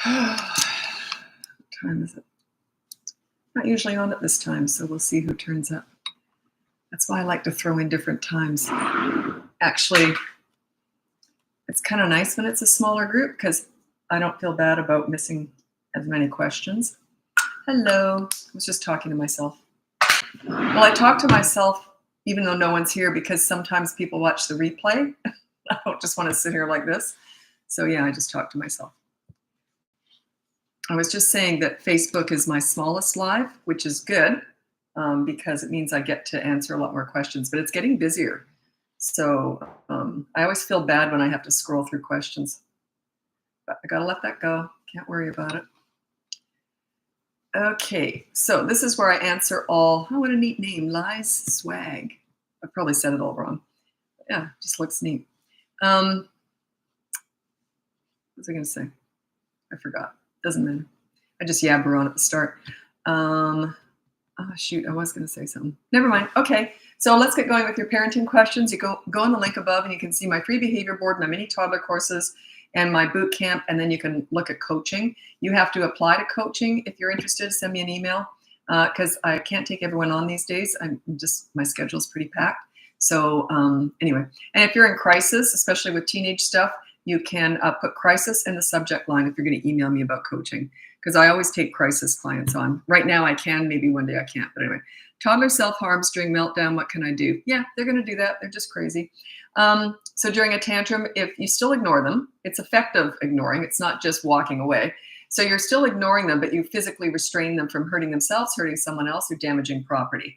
What time is it? Not usually on at this time, so we'll see who turns up. That's why I like to throw in different times. Actually, it's kind of nice when it's a smaller group because I don't feel bad about missing as many questions. Hello. I was just talking to myself. Well, I talk to myself even though no one's here because sometimes people watch the replay. I don't just want to sit here like this. So yeah, I just talk to myself. I was just saying that Facebook is my smallest live, which is good because it means I get to answer a lot more questions, but it's getting busier. So I always feel bad when I have to scroll through questions, but I gotta let that go. Can't worry about it. Okay, so this is where I answer all, oh, what a neat name, Lies Swag. I probably said it all wrong. But yeah, just looks neat. What was I gonna say? I forgot. Doesn't matter. I just yabber on at the start. Oh, shoot, I was going to say something. Never mind. Okay, so let's get going with your parenting questions. You go on the link above and you can see my free behavior board, my mini toddler courses, and my boot camp, and then you can look at coaching. You have to apply to coaching if you're interested. Send me an email because I can't take everyone on these days. My schedule's pretty packed. So anyway, and if you're in crisis, especially with teenage stuff, you can put crisis in the subject line if you're going to email me about coaching, because I always take crisis clients on. Right now I can, maybe one day I can't, but anyway. Toddler self-harms during meltdown, what can I do? Yeah, they're going to do that. They're just crazy. So during a tantrum, if you still ignore them, it's effective ignoring. It's not just walking away. So you're still ignoring them, but you physically restrain them from hurting themselves, hurting someone else, or damaging property.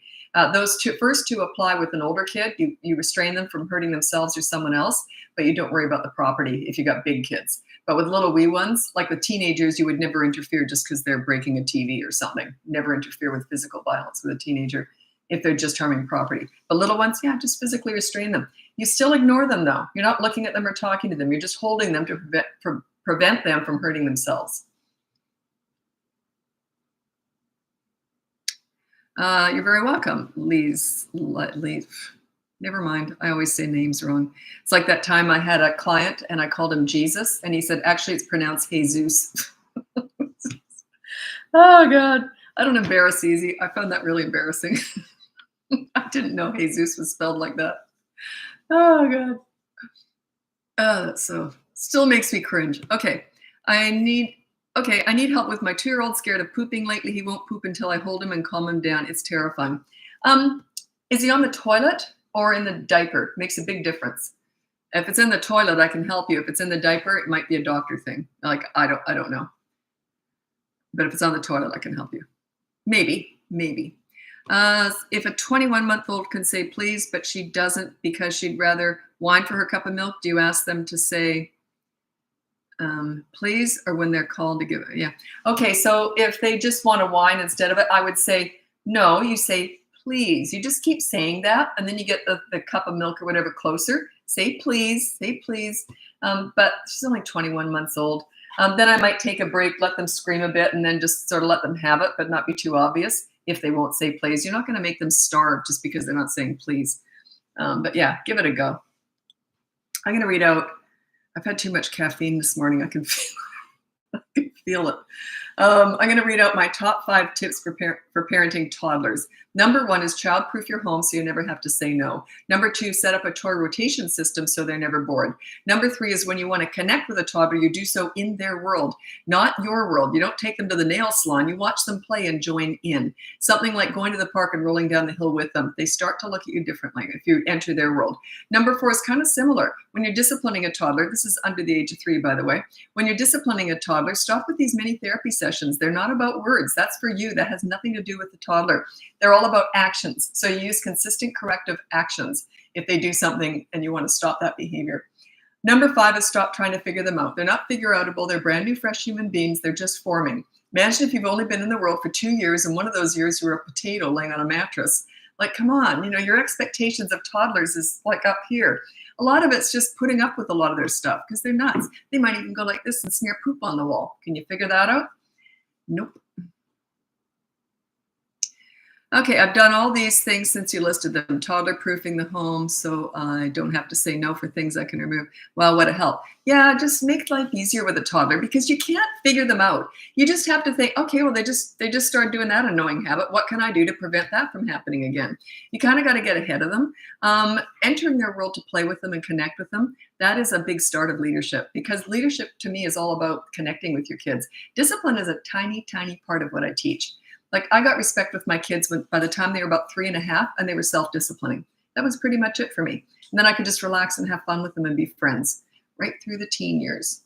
Those first two apply with an older kid. You restrain them from hurting themselves or someone else, but you don't worry about the property if you got big kids. But with little wee ones, like with teenagers, you would never interfere just because they're breaking a TV or something. Never interfere with physical violence with a teenager if they're just harming property. But little ones, yeah, just physically restrain them. You still ignore them though. You're not looking at them or talking to them. You're just holding them to prevent them from hurting themselves. You're very welcome, Lise. Never mind. I always say names wrong. It's like that time I had a client and I called him Jesus, and he said, actually, it's pronounced Jesus. Oh, God. I don't embarrass easy. I found that really embarrassing. I didn't know Jesus was spelled like that. Oh, God. So still makes me cringe. Okay. I need help with my 2-year-old scared of pooping lately. He won't poop until I hold him and calm him down. It's terrifying. Is he on the toilet or in the diaper? Makes a big difference. If it's in the toilet, I can help you. If it's in the diaper, it might be a doctor thing. Like, I don't know. But if it's on the toilet, I can help you. Maybe. If a 21-month-old can say please, but she doesn't because she'd rather whine for her cup of milk, do you ask them to say please, or when they're called to give it? Yeah. Okay, so if they just want to whine instead of it, I would say no. You say please. You just keep saying that, and then you get the cup of milk or whatever closer. Say please. But she's only 21 months old. Then I might take a break, let them scream a bit, and then just sort of let them have it, but not be too obvious if they won't say please. You're not going to make them starve just because they're not saying please. But yeah, give it a go. I'm going to read out. I've had too much caffeine this morning. I can feel it. I'm going to read out my top 5 tips for parenting toddlers. Number 1 is child-proof your home so you never have to say no. Number 2, set up a toy rotation system so they're never bored. Number 3 is when you want to connect with a toddler, you do so in their world, not your world. You don't take them to the nail salon. You watch them play and join in. Something like going to the park and rolling down the hill with them. They start to look at you differently if you enter their world. Number 4 is kind of similar. When you're disciplining a toddler, this is under the age of 3, by the way. When you're disciplining a toddler, stop with these mini therapy sessions. They're not about words. That's for you. That has nothing to do with the toddler. They're all about actions. So you use consistent corrective actions if they do something and you want to stop that behavior. Number 5 is stop trying to figure them out. They're not figure-outable. They're brand new, fresh human beings. They're just forming. Imagine if you've only been in the world for 2 years and one of those years you were a potato laying on a mattress. Like, come on, your expectations of toddlers is like up here. A lot of it's just putting up with a lot of their stuff because they're nuts. They might even go like this and smear poop on the wall. Can you figure that out? Nope. Okay, I've done all these things since you listed them. Toddler proofing the home, so I don't have to say no for things I can remove. Well, would it help? Yeah, just make life easier with a toddler because you can't figure them out. You just have to think, okay, well, they just started doing that annoying habit. What can I do to prevent that from happening again? You kind of got to get ahead of them. Entering their world to play with them and connect with them, that is a big start of leadership because leadership to me is all about connecting with your kids. Discipline is a tiny, tiny part of what I teach. Like I got respect with my kids by the time they were about 3.5 and they were self-disciplining. That was pretty much it for me. And then I could just relax and have fun with them and be friends right through the teen years.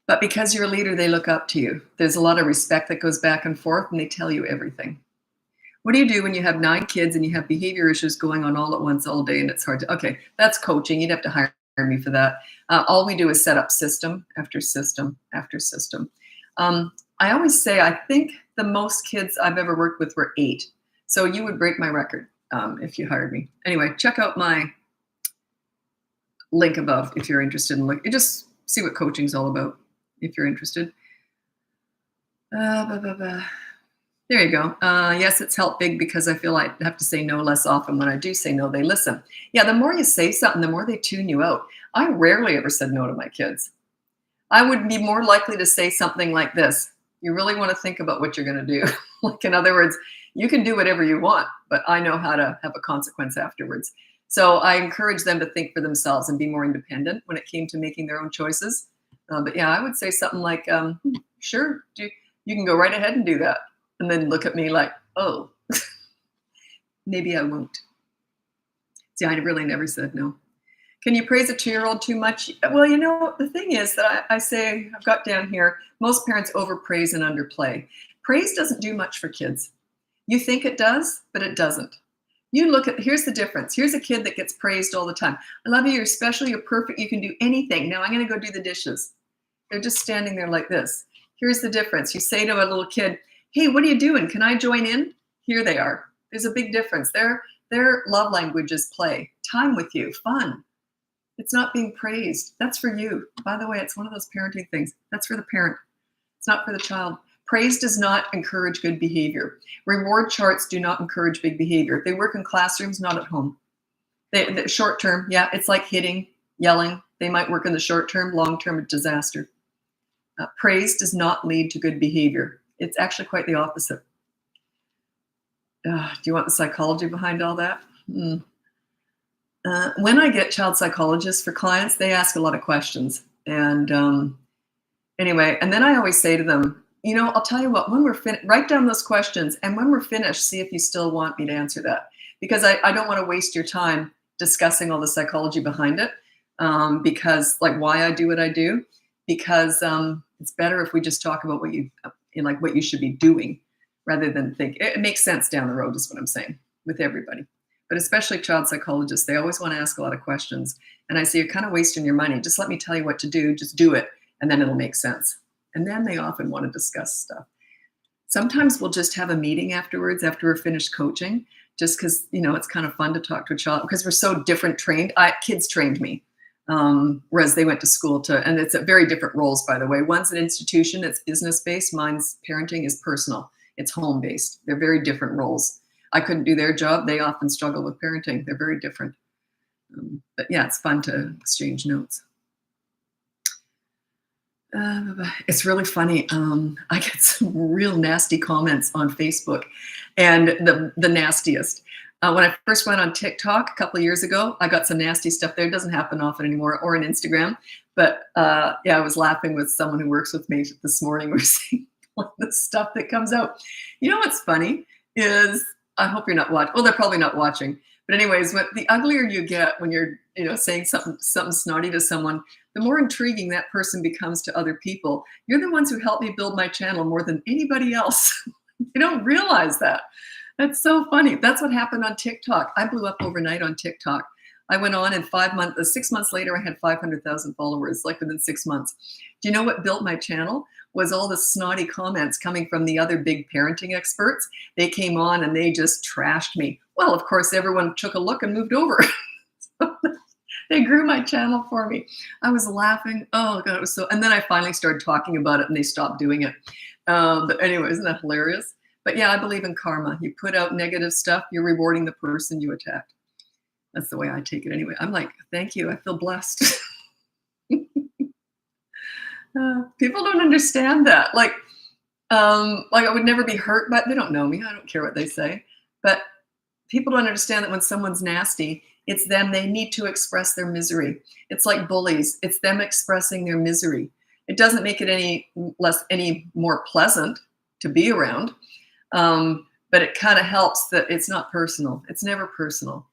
But because you're a leader, they look up to you. There's a lot of respect that goes back and forth and they tell you everything. What do you do when you have 9 kids and you have behavior issues going on all at once all day and it's hard to, okay, that's coaching. You'd have to hire me for that. All we do is set up system after system after system. I always say, I think the most kids I've ever worked with were 8. So you would break my record if you hired me. Anyway, check out my link above if you're interested in just see what coaching's all about if you're interested. There you go. Yes, it's helped big because I feel I have to say no less often. When I do say no, they listen. Yeah, the more you say something, the more they tune you out. I rarely ever said no to my kids. I would be more likely to say something like this. You really want to think about what you're going to do. Like, in other words, you can do whatever you want, but I know how to have a consequence afterwards. So I encourage them to think for themselves and be more independent when it came to making their own choices. But yeah, I would say something like, sure, you can go right ahead and do that. And then look at me like, oh, maybe I won't. See, I really never said no. Can you praise a 2-year-old too much? Well, the thing is that I say, I've got down here, most parents overpraise and underplay. Praise doesn't do much for kids. You think it does, but it doesn't. Here's the difference. Here's a kid that gets praised all the time. I love you, you're special, you're perfect, you can do anything. Now I'm going to go do the dishes. They're just standing there like this. Here's the difference. You say to a little kid, hey, what are you doing? Can I join in? Here they are. There's a big difference. Their love language is play, time with you, fun. It's not being praised. That's for you. By the way, it's one of those parenting things. That's for the parent. It's not for the child. Praise does not encourage good behavior. Reward charts do not encourage big behavior. They work in classrooms, not at home. The short term, yeah, it's like hitting, yelling. They might work in the short term, long term, a disaster. Praise does not lead to good behavior. It's actually quite the opposite. Do you want the psychology behind all that? When I get child psychologists for clients, they ask a lot of questions. And anyway, and then I always say to them, I'll tell you what, when we're finished, write down those questions. And when we're finished, see if you still want me to answer that. Because I don't want to waste your time discussing all the psychology behind it. Because like why I do what I do, because it's better if we just talk about what you should be doing rather than think. It makes sense down the road is what I'm saying with everybody. But especially child psychologists, they always want to ask a lot of questions. And I say, you're kind of wasting your money. Just let me tell you what to do. Just do it. And then it'll make sense. And then they often want to discuss stuff. Sometimes we'll just have a meeting afterwards after we're finished coaching, just because, it's kind of fun to talk to a child because we're so different trained. Kids trained me, whereas they went to school and it's very different roles, by the way. One's an institution, it's business-based. Mine's parenting is personal. It's home-based. They're very different roles. I couldn't do their job. They often struggle with parenting. They're very different. But yeah, it's fun to exchange notes. It's really funny. I get some real nasty comments on Facebook, and the nastiest. When I first went on TikTok a couple of years ago, I got some nasty stuff there. It doesn't happen often anymore, or on Instagram. But yeah, I was laughing with someone who works with me this morning. We're seeing the stuff that comes out. What's funny is, I hope you're not watching. Well, they're probably not watching. But anyways, the uglier you get when you're, saying something snotty to someone, the more intriguing that person becomes to other people. You're the ones who helped me build my channel more than anybody else. You don't realize that. That's so funny. That's what happened on TikTok. I blew up overnight on TikTok. I went on and 6 months later, I had 500,000 followers, like within 6 months. Do you know what built my channel? Was all the snotty comments coming from the other big parenting experts. They came on and they just trashed me. Well, of course, everyone took a look and moved over. So they grew my channel for me. I was laughing. Oh, God, it was so. And then I finally started talking about it and they stopped doing it. But anyway, isn't that hilarious? But yeah, I believe in karma. You put out negative stuff, you're rewarding the person you attacked. That's the way I take it anyway. I'm like, thank you. I feel blessed. People don't understand that. Like I would never be hurt, but they don't know me. I don't care what they say. But people don't understand that when someone's nasty, it's them. They need to express their misery. It's like bullies. It's them expressing their misery. It doesn't make it any more pleasant to be around. But it kind of helps that it's not personal. It's never personal.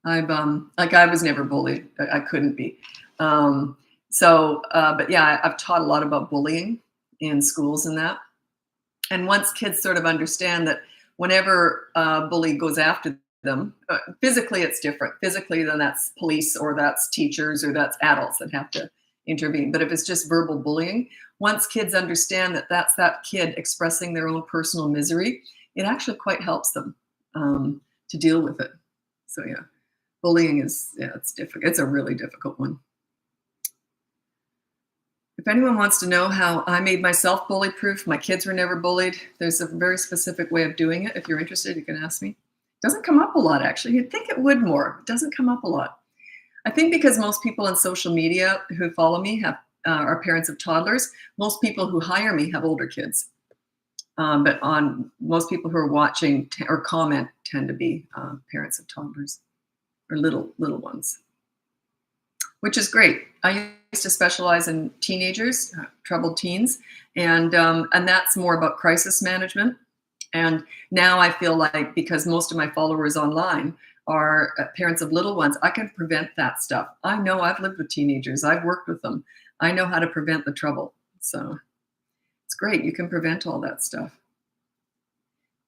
I was never bullied. I couldn't be. But yeah, I've taught a lot about bullying in schools and that. And once kids sort of understand that whenever a bully goes after them, physically it's different. Physically, then that's police or that's teachers or that's adults that have to intervene. But if it's just verbal bullying, once kids understand that that's that kid expressing their own personal misery, it actually quite helps them to deal with it. So yeah, bullying it's difficult. It's a really difficult one. If anyone wants to know how I made myself bully proof, my kids were never bullied, there's a very specific way of doing it. If you're interested, you can ask me. It doesn't come up a lot, actually. You'd think it would more. It doesn't come up a lot. I think because most people on social media who follow me are parents of toddlers. Most people who hire me have older kids. But on most people who are watching or comment tend to be parents of toddlers or little ones, which is great. I used to specialize in teenagers, troubled teens, and that's more about crisis management. And now I feel like because most of my followers online are parents of little ones, I can prevent that stuff. I know I've lived with teenagers. I've worked with them. I know how to prevent the trouble. So it's great. You can prevent all that stuff.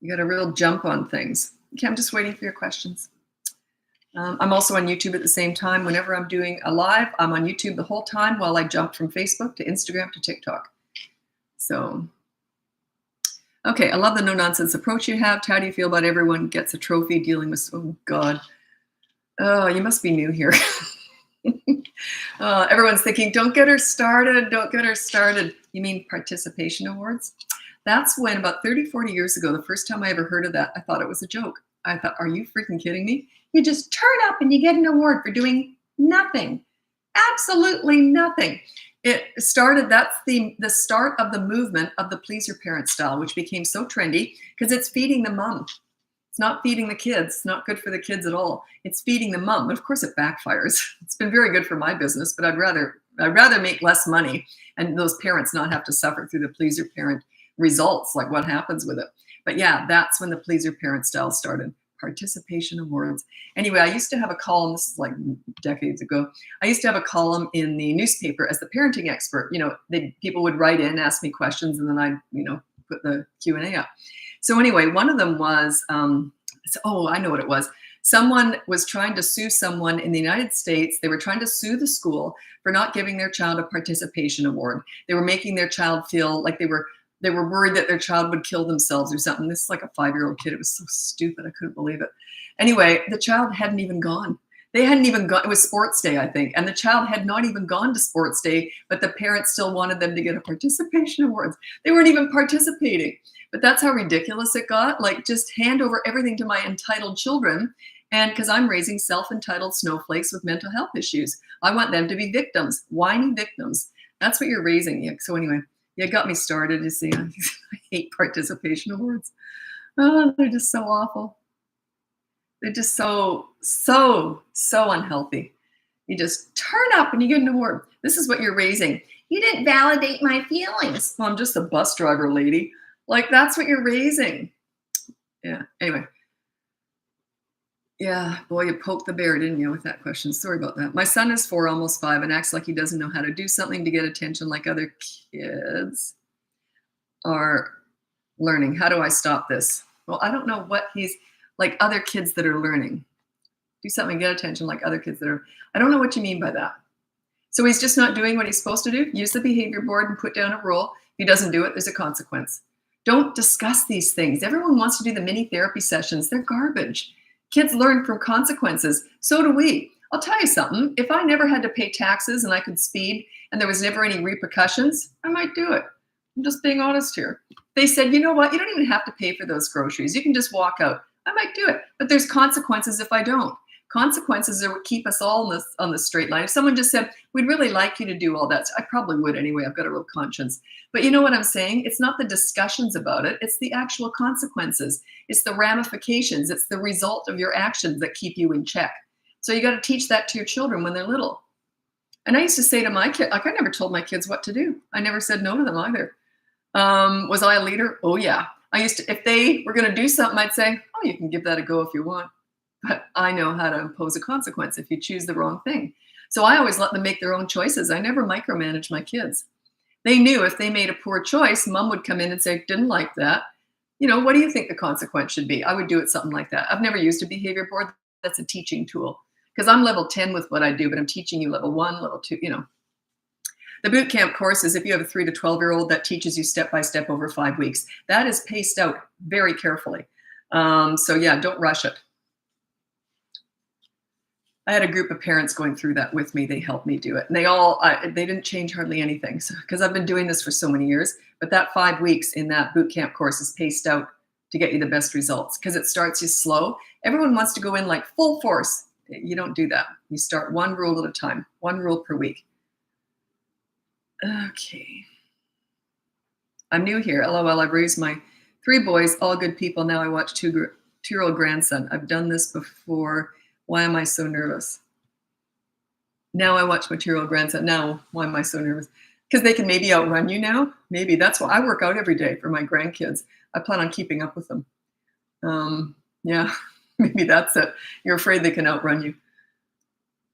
You got a real jump on things. Okay, I'm just waiting for your questions. I'm also on YouTube at the same time. Whenever I'm doing a live, I'm on YouTube the whole time while I jump from Facebook to Instagram to TikTok. So, okay, I love the no-nonsense approach you have. How do you feel about everyone gets a trophy dealing with, oh God. Oh, you must be new here. Everyone's thinking, don't get her started, don't get her started. You mean participation awards? That's when about 30, 40 years ago, the first time I ever heard of that, I thought it was a joke. I thought, are you freaking kidding me? You just turn up and you get an award for doing nothing. Absolutely nothing. It started, that's the start of the movement of the please your parents style, which became so trendy because it's feeding the mom. It's not feeding the kids. It's not good for the kids at all. It's feeding the mom. But of course it backfires. It's been very good for my business, but I'd rather make less money and those parents not have to suffer through the please your parent results, like what happens with it. But yeah, that's when the please your parent style started. Participation awards. Anyway, I used to have a column, this is like decades ago. I used to have a column in the newspaper as the parenting expert. You know, people would write in, ask me questions, and then I'd, put the Q&A up. So anyway, one of them was, I know what it was. Someone was trying to sue someone in the United States. They were trying to sue the school for not giving their child a participation award. They were making their child feel like they were worried that their child would kill themselves or something. This is like a 5-year-old kid. It was so stupid. I couldn't believe it. Anyway, the child hadn't even gone. They hadn't even gone. It was sports day, I think. And the child had not even gone to sports day, but the parents still wanted them to get a participation award. They weren't even participating. But that's how ridiculous it got. Like, just hand over everything to my entitled children. And because I'm raising self-entitled snowflakes with mental health issues. I want them to be victims, whiny victims. That's what you're raising. So anyway. Yeah, it got me started. You see, I hate participation awards. Oh, they're just so awful. They're just so unhealthy. You just turn up and you get an award. This is what you're raising. You didn't validate my feelings. Well, I'm just a bus driver, lady. Like, that's what you're raising. Yeah, anyway. Yeah, boy, you poked the bear, didn't you, with that question? Sorry about that. My son is 4, almost 5, and acts like he doesn't know how to do something to get attention like other kids are learning. How do I stop this? Well, I don't know what he's like other kids that are learning. Do something, get attention like other kids that are. I don't know what you mean by that. So he's just not doing what he's supposed to do? Use the behavior board and put down a rule. If he doesn't do it, there's a consequence. Don't discuss these things. Everyone wants to do the mini therapy sessions. They're garbage. Kids learn from consequences. So do we. I'll tell you something. If I never had to pay taxes and I could speed and there was never any repercussions, I might do it. I'm just being honest here. They said, you know what? You don't even have to pay for those groceries. You can just walk out. I might do it, but there's consequences if I don't. Consequences are what keep us all on the straight line. If someone just said, we'd really like you to do all that, I probably would anyway. I've got a real conscience. But you know what I'm saying? It's not the discussions about it. It's the actual consequences. It's the ramifications. It's the result of your actions that keep you in check. So you got to teach that to your children when they're little. And I used to say to my kid, like I never told my kids what to do. I never said no to them either. Was I a leader? Oh yeah. I used to, if they were going to do something, I'd say, oh, you can give that a go if you want. But I know how to impose a consequence if you choose the wrong thing. So I always let them make their own choices. I never micromanage my kids. They knew if they made a poor choice, mom would come in and say, didn't like that. You know, what do you think the consequence should be? I would do it something like that. I've never used a behavior board. That's a teaching tool because I'm level 10 with what I do, but I'm teaching you level 1, level 2, you know. The boot camp course is if you have a 3 to 12-year-old that teaches you step by step over 5 weeks. That is paced out very carefully. So yeah, don't rush it. I had a group of parents going through that with me. They helped me do it. And they didn't change hardly anything because I've been doing this for so many years. But that 5 weeks in that boot camp course is paced out to get you the best results because it starts you slow. Everyone wants to go in like full force. You don't do that. You start one rule at a time, 1 rule per week. Okay. I'm new here. LOL, I've raised my 3 boys, all good people. Now I watch 2-year-old grandson. I've done this before. Why am I so nervous? Now I watch my 2-year-old grandson. Now, why am I so nervous? Because they can maybe outrun you now. Maybe that's why I work out every day for my grandkids. I plan on keeping up with them. Yeah, maybe that's it. You're afraid they can outrun you.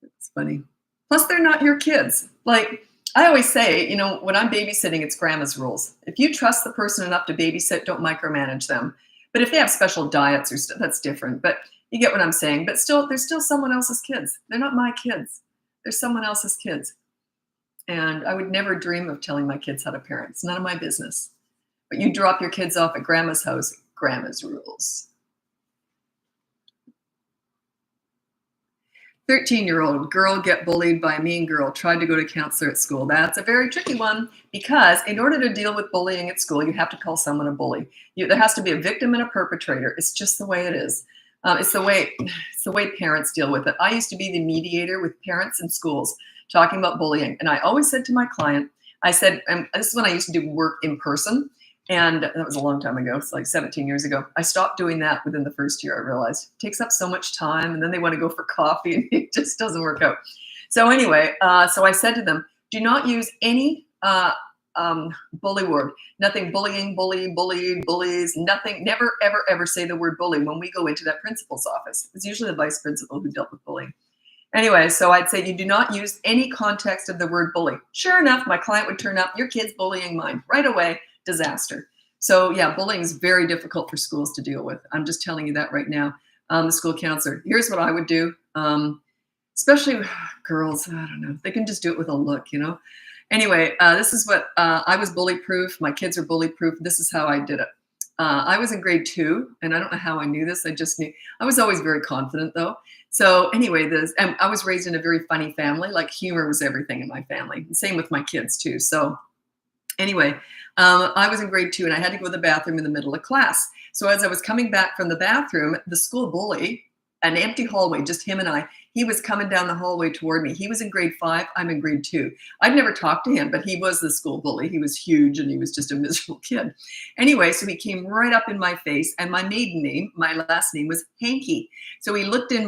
It's funny. Plus, they're not your kids. Like I always say, you know, when I'm babysitting, it's grandma's rules. If you trust the person enough to babysit, don't micromanage them. But if they have special diets or stuff, that's different. But you get what I'm saying. But still, they're still someone else's kids. They're not my kids. They're someone else's kids. And I would never dream of telling my kids how to parent. It's none of my business. But you drop your kids off at grandma's house, grandma's rules. 13-year-old girl get bullied by a mean girl, tried to go to counselor at school. That's a very tricky one because in order to deal with bullying at school, you have to call someone a bully. There has to be a victim and a perpetrator. It's just the way it is. It's the way parents deal with it. I used to be the mediator with parents in schools talking about bullying. And I always said to my client, I said, and this is when I used to do work in person. And that was a long time ago. It's like 17 years ago. I stopped doing that within the first year. I realized it takes up so much time and then they want to go for coffee and it just doesn't work out. So anyway, so I said to them, do not use any bully word. Nothing bullying, bully, bullied, bullies, nothing. Never, ever, ever say the word bully when we go into that principal's office. It's usually the vice principal who dealt with bullying. Anyway, so I'd say you do not use any context of the word bully. Sure enough, my client would turn up, your kid's bullying mine. Right away, disaster. So yeah, bullying is very difficult for schools to deal with. I'm just telling you that right now. The school counselor, here's what I would do. Especially girls, I don't know. They can just do it with a look, you know. Anyway, this is what, I was bully proof. My kids are bully proof. This is how I did it. I was in grade 2 and I don't know how I knew this. I just knew. I was always very confident though. So anyway, and I was raised in a very funny family. Like humor was everything in my family. Same with my kids too. So anyway, I was in grade 2 and I had to go to the bathroom in the middle of class. So as I was coming back from the bathroom, the school bully, an empty hallway, just him and I, he was coming down the hallway toward me. He was in grade 5. I'm in grade 2. I'd never talked to him, but he was the school bully. He was huge and he was just a miserable kid. Anyway, so he came right up in my face and my maiden name, my last name was Hanky. So he looked in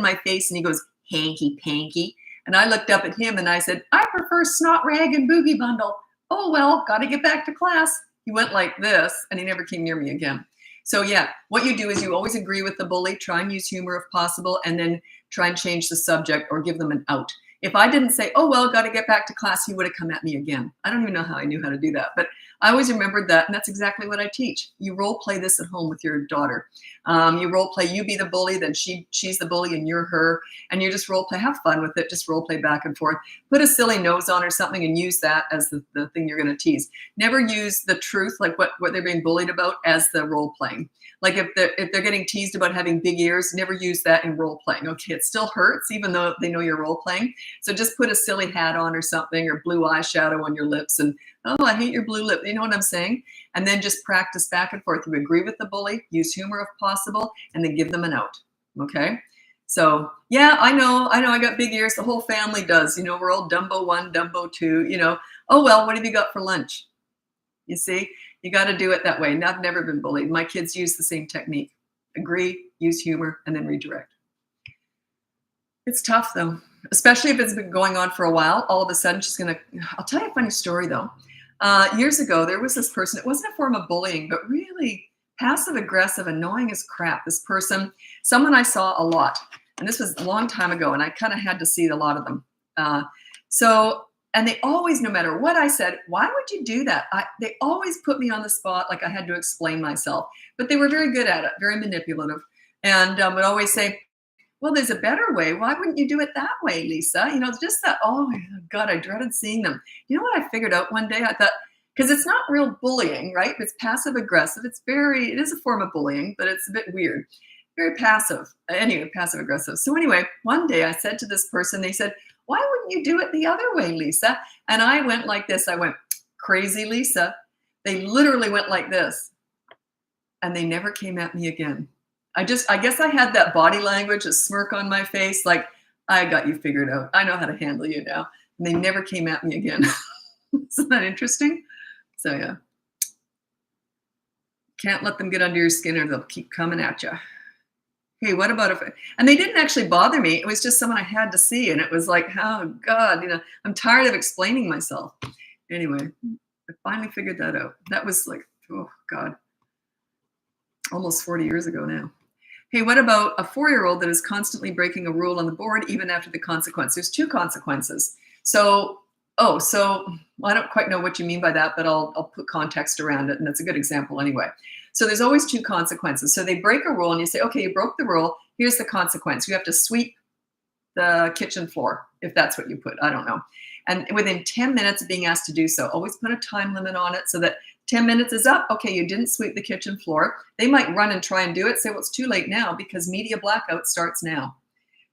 my face and he goes, Hanky Panky. And I looked up at him and I said, I prefer Snot Rag and Boogie Bundle. Oh, well, got to get back to class. He went like this and he never came near me again. So yeah, what you do is you always agree with the bully, try and use humor if possible, and then try and change the subject or give them an out. If I didn't say, oh, well, got to get back to class, he would have come at me again. I don't even know how I knew how to do that, but I always remembered that, and that's exactly what I teach. You role play this at home with your daughter. You role play, you be the bully, then she's the bully and you're her, and you just role play, have fun with it, just role play back and forth. Put a silly nose on or something and use that as the thing you're going to tease. Never use the truth, like what they're being bullied about, as the role playing. Like if they're getting teased about having big ears, never use that in role playing. Okay, it still hurts even though they know you're role playing. So just put a silly hat on or something, or blue eyeshadow on your lips, and oh, I hate your blue lip. You know what I'm saying? And then just practice back and forth. You agree with the bully, use humor if possible, and then give them an out. Okay? So yeah, I know I got big ears. The whole family does. We're all Dumbo 1, Dumbo 2, Oh, well, what have you got for lunch? You see, you got to do it that way. And I've never been bullied. My kids use the same technique. Agree, use humor, and then redirect. It's tough though, especially if it's been going on for a while. All of a sudden I'll tell you a funny story though. Years ago, there was this person, it wasn't a form of bullying, but really passive aggressive, annoying as crap. This person, someone I saw a lot, and this was a long time ago, and I kind of had to see a lot of them. And they always, no matter what I said, why would you do that? They always put me on the spot, like I had to explain myself. But they were very good at it, very manipulative, and would always say, well, there's a better way. Why wouldn't you do it that way, Lisa? Just that, oh my God, I dreaded seeing them. You know what I figured out one day? I thought, because it's not real bullying, right? It's passive aggressive. It is a form of bullying, but it's a bit weird. Very passive. Anyway, passive aggressive. So anyway, one day I said to this person, they said, why wouldn't you do it the other way, Lisa? And I went like this. I went, crazy Lisa. They literally went like this. And they never came at me again. I guess I had that body language, a smirk on my face, like, I got you figured out. I know how to handle you now. And they never came at me again. Isn't that interesting? So yeah. Can't let them get under your skin or they'll keep coming at you. Hey, what about and they didn't actually bother me. It was just someone I had to see. And it was like, oh God, I'm tired of explaining myself. Anyway, I finally figured that out. That was like, oh God, almost 40 years ago now. Hey, what about a 4-year-old that is constantly breaking a rule on the board, even after the consequence? There's 2 consequences. So I don't quite know what you mean by that, but I'll put context around it. And that's a good example anyway. So there's always 2 consequences. So they break a rule and you say, okay, you broke the rule. Here's the consequence. You have to sweep the kitchen floor, if that's what you put. I don't know. And within 10 minutes of being asked to do so, always put a time limit on it so that 10 minutes is up. Okay, you didn't sweep the kitchen floor. They might run and try and do it. Say, well, it's too late now because media blackout starts now.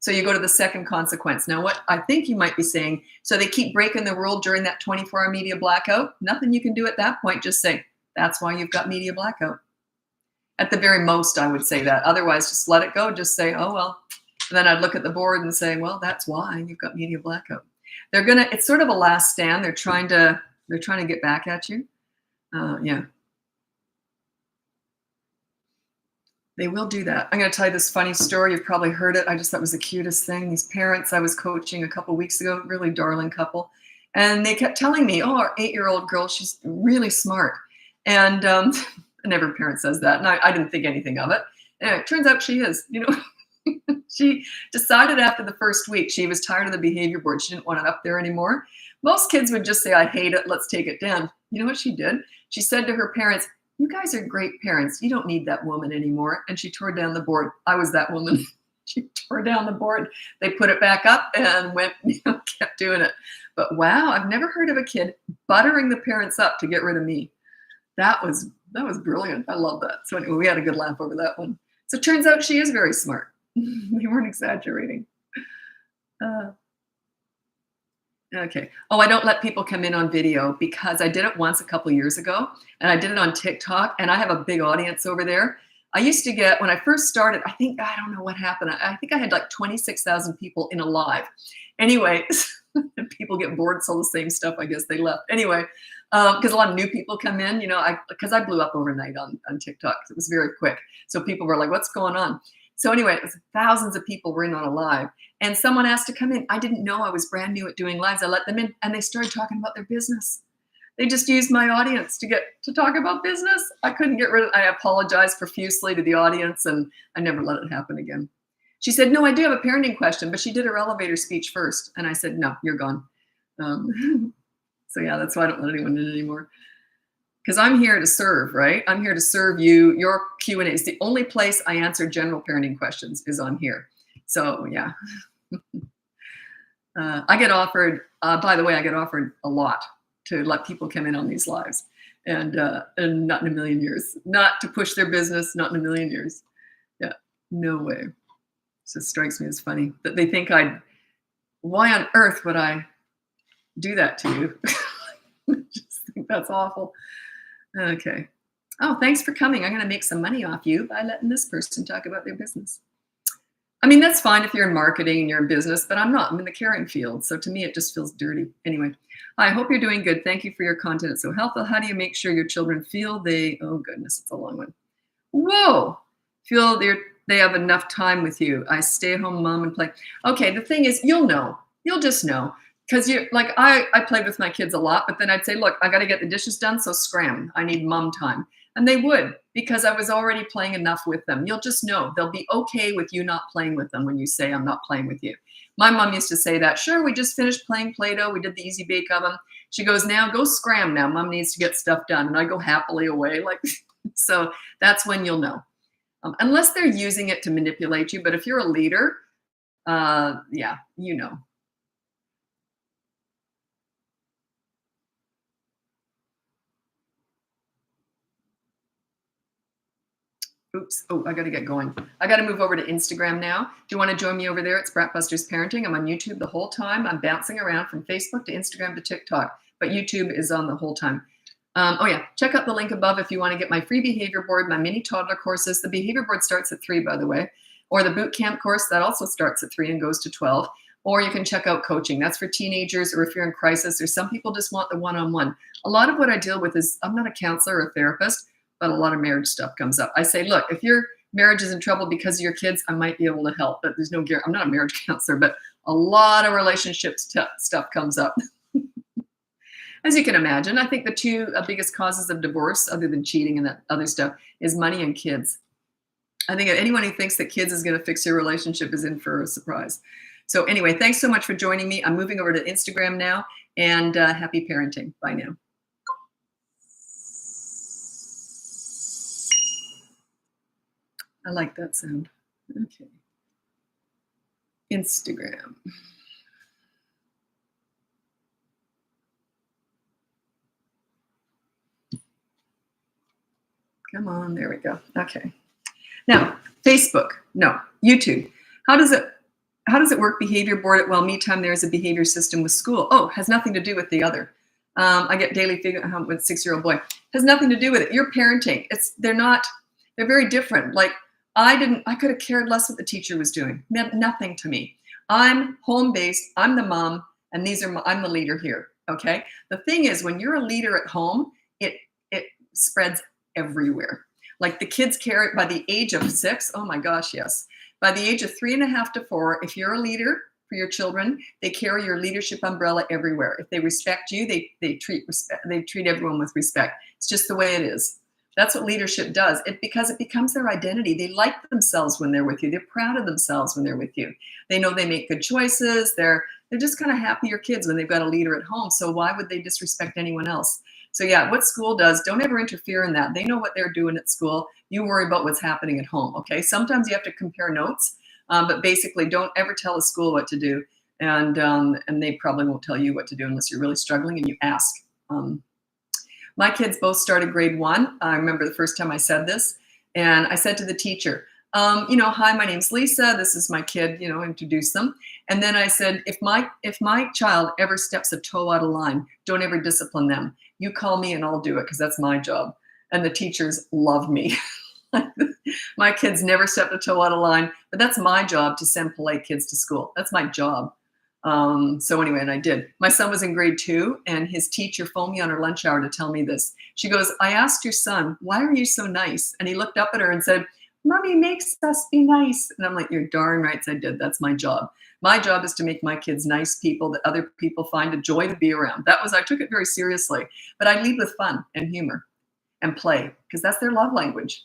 So you go to the second consequence. Now, what I think you might be saying, so they keep breaking the rule during that 24-hour media blackout. Nothing you can do at that point. Just say, that's why you've got media blackout. At the very most, I would say that. Otherwise, just let it go. Just say, oh, well. And then I'd look at the board and say, well, that's why you've got media blackout. It's sort of a last stand. They're trying to get back at you. Yeah. They will do that. I'm going to tell you this funny story. You've probably heard it. I just thought it was the cutest thing. These parents I was coaching a couple weeks ago, really darling couple. And they kept telling me, oh, our 8-year-old girl, she's really smart. And and every parent says that. And I didn't think anything of it. And it turns out she is. She decided after the first week she was tired of the behavior board. She didn't want it up there anymore. Most kids would just say, I hate it. Let's take it down. You know what she did? She said to her parents, you guys are great parents. You don't need that woman anymore. And she tore down the board. I was that woman. She tore down the board. They put it back up and went, kept doing it. But wow, I've never heard of a kid buttering the parents up to get rid of me. That was brilliant. I love that. So anyway, we had a good laugh over that one. So it turns out she is very smart. They weren't exaggerating. Okay. Oh, I don't let people come in on video because I did it once a couple years ago and I did it on TikTok and I have a big audience over there. I used to get, when I first started, I don't know what happened. I think I had like 26,000 people in a live. Anyway, people get bored, it's all the same stuff. I guess they left. Anyway, because a lot of new people come in, because I blew up overnight on TikTok. It was very quick. So people were like, what's going on? So anyway, it was thousands of people were in on a live and someone asked to come in. I didn't know I was brand new at doing lives. I let them in and they started talking about their business. They just used my audience to talk about business. I couldn't get rid of it. I apologized profusely to the audience and I never let it happen again. She said, no, I do have a parenting question, but she did her elevator speech first. And I said, no, you're gone. So yeah, that's why I don't let anyone in anymore. Because I'm here to serve, right? I'm here to serve you. Your Q&A is the only place I answer general parenting questions is on here. So yeah. I get offered, by the way, I get offered a lot to let people come in on these lives. And not in a million years. Not to push their business, not in a million years. Yeah, no way. It just strikes me as funny that they think I'd why on earth would I do that to you? I just think that's awful. Okay. Oh, thanks for coming. I'm going to make some money off you by letting this person talk about their business. I mean, that's fine if you're in marketing and you're in business, but I'm not. I'm in the caring field. So to me, it just feels dirty. Anyway, I hope you're doing good. Thank you for your content. It's so helpful. How do you make sure your children feel oh goodness, it's a long one. Whoa. Feel they have enough time with you. I stay home mom and play. Okay, the thing is, you'll know. You'll just know. Because you're like, I played with my kids a lot, but then I'd say, look, I got to get the dishes done, so scram. I need mom time. And they would, because I was already playing enough with them. You'll just know. They'll be okay with you not playing with them when you say, I'm not playing with you. My mom used to say that. Sure, we just finished playing Play-Doh. We did the easy bake oven. She goes, now go scram now. Mom needs to get stuff done. And I go happily away. Like, so that's when you'll know. Unless they're using it to manipulate you. But if you're a leader, yeah, you know. Oops. Oh, I got to get going. I got to move over to Instagram now. Do you want to join me over there? It's Bratbusters Parenting. I'm on YouTube the whole time. I'm bouncing around from Facebook to Instagram to TikTok, but YouTube is on the whole time. Oh yeah, check out the link above if you want to get my free behavior board, my mini toddler courses. The behavior board starts at 3, by the way, or the boot camp course that also starts at 3 and goes to 12. Or you can check out coaching. That's for teenagers, or if you're in crisis, or some people just want the one-on-one. A lot of what I deal with is, I'm not a counselor or a therapist, but a lot of marriage stuff comes up. I say, look, if your marriage is in trouble because of your kids, I might be able to help, but there's no guarantee. I'm not a marriage counselor, but a lot of relationship stuff comes up. As you can imagine, I think the two biggest causes of divorce, other than cheating and that other stuff, is money and kids. I think anyone who thinks that kids is going to fix your relationship is in for a surprise. So anyway, thanks so much for joining me. I'm moving over to Instagram now, and happy parenting. Bye now. I like that sound. Okay. Instagram. Come on, there we go. Okay. Now, Facebook, no. YouTube. How does it work? Behavior board. Well, me time there's a behavior system with school. Oh, has nothing to do with the other. I get daily figure with 6-year-old boy. Has nothing to do with it. You're parenting. They're very different. Like I could have cared less what the teacher was doing. It meant nothing to me. I'm home-based. I'm the mom, and I'm the leader here. Okay. The thing is, when you're a leader at home, it spreads everywhere. Like the kids carry by the age of 6. Oh my gosh, yes. By the age of 3.5 to 4, if you're a leader for your children, they carry your leadership umbrella everywhere. If they respect you, they treat everyone with respect. It's just the way it is. That's what leadership does. Because it becomes their identity. They like themselves when they're with you. They're proud of themselves when they're with you. They know they make good choices. They're just kind of happier kids when they've got a leader at home. So why would they disrespect anyone else? So yeah, what school does, don't ever interfere in that. They know what they're doing at school. You worry about what's happening at home, okay? Sometimes you have to compare notes, but basically don't ever tell a school what to do. And they probably won't tell you what to do unless you're really struggling and you ask. My kids both started grade 1. I remember the first time I said this, and I said to the teacher, hi, my name's Lisa. This is my kid, introduce them. And then I said, if my child ever steps a toe out of line, don't ever discipline them. You call me and I'll do it because that's my job. And the teachers love me. My kids never stepped a toe out of line, but that's my job to send polite kids to school. That's my job. So anyway, and I did. My son was in grade 2 and his teacher phoned me on her lunch hour to tell me this. She goes, I asked your son, why are you so nice? And he looked up at her and said, Mommy makes us be nice. And I'm like, you're darn right I did. That's my job. My job is to make my kids nice people that other people find a joy to be around. I took it very seriously, but I lead with fun and humor and play because that's their love language.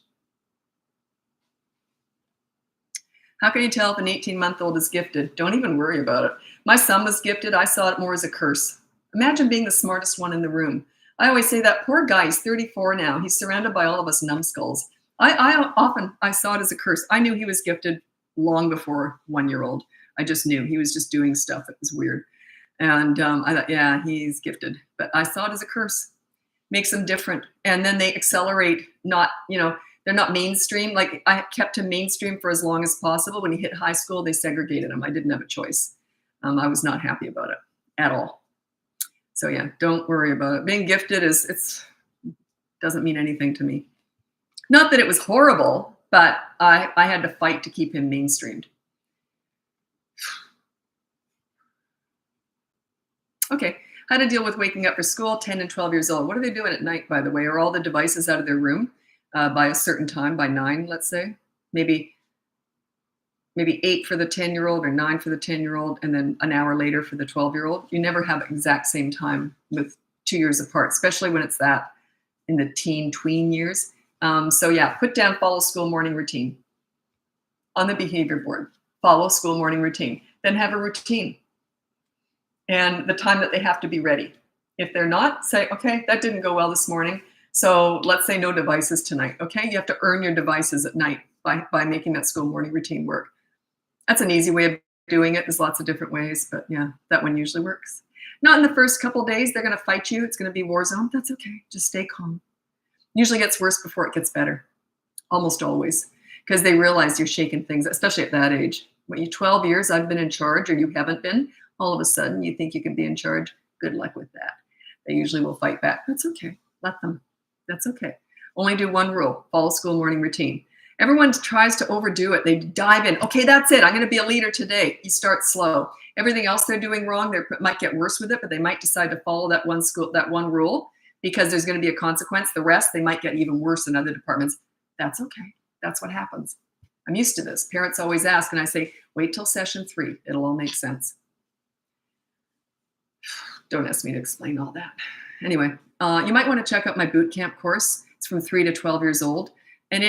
How can you tell if an 18-month-old is gifted? Don't even worry about it. My son was gifted. I saw it more as a curse. Imagine being the smartest one in the room. I always say that poor guy, he's 34 now. He's surrounded by all of us numbskulls. I saw it as a curse. I knew he was gifted long before 1-year-old. I just knew he was just doing stuff that was weird. And I thought, yeah, he's gifted. But I saw it as a curse. Makes them different. And then they accelerate, they're not mainstream. Like I kept him mainstream for as long as possible. When he hit high school, they segregated him. I didn't have a choice. I was not happy about it at all. So yeah, don't worry about it. Being gifted doesn't mean anything to me. Not that it was horrible, but I had to fight to keep him mainstreamed. Okay, how to deal with waking up for school, 10 and 12 years old. What are they doing at night, by the way? Are all the devices out of their room by a certain time, by 9, let's say? Maybe 8 for the 10-year-old or 9 for the 10-year-old, and then an hour later for the 12-year-old. You never have exact same time with 2 years apart, especially when it's that in the tween years. So yeah, put down follow school morning routine on the behavior board. Follow school morning routine. Then have a routine and the time that they have to be ready. If they're not, say, okay, that didn't go well this morning. So let's say no devices tonight. Okay, you have to earn your devices at night by making that school morning routine work. That's an easy way of doing it. There's lots of different ways, but yeah, that one usually works. Not in the first couple days. They're going to fight you. It's going to be war zone. That's okay. Just stay calm. Usually gets worse before it gets better. Almost always. Because they realize you're shaking things, especially at that age. When you're 12 years, I've been in charge, or you haven't been, all of a sudden you think you can be in charge. Good luck with that. They usually will fight back. That's okay. Let them. That's okay. Only do one rule. Follow school morning routine. Everyone tries to overdo it. They dive in. Okay, that's it. I'm going to be a leader today. You start slow. Everything else they're doing wrong, they might get worse with it, but they might decide to follow that one rule because there's going to be a consequence. The rest, they might get even worse in other departments. That's okay. That's what happens. I'm used to this. Parents always ask, and I say, wait till session 3. It'll all make sense. Don't ask me to explain all that. Anyway, you might want to check out my boot camp course. It's from 3 to 12 years old. And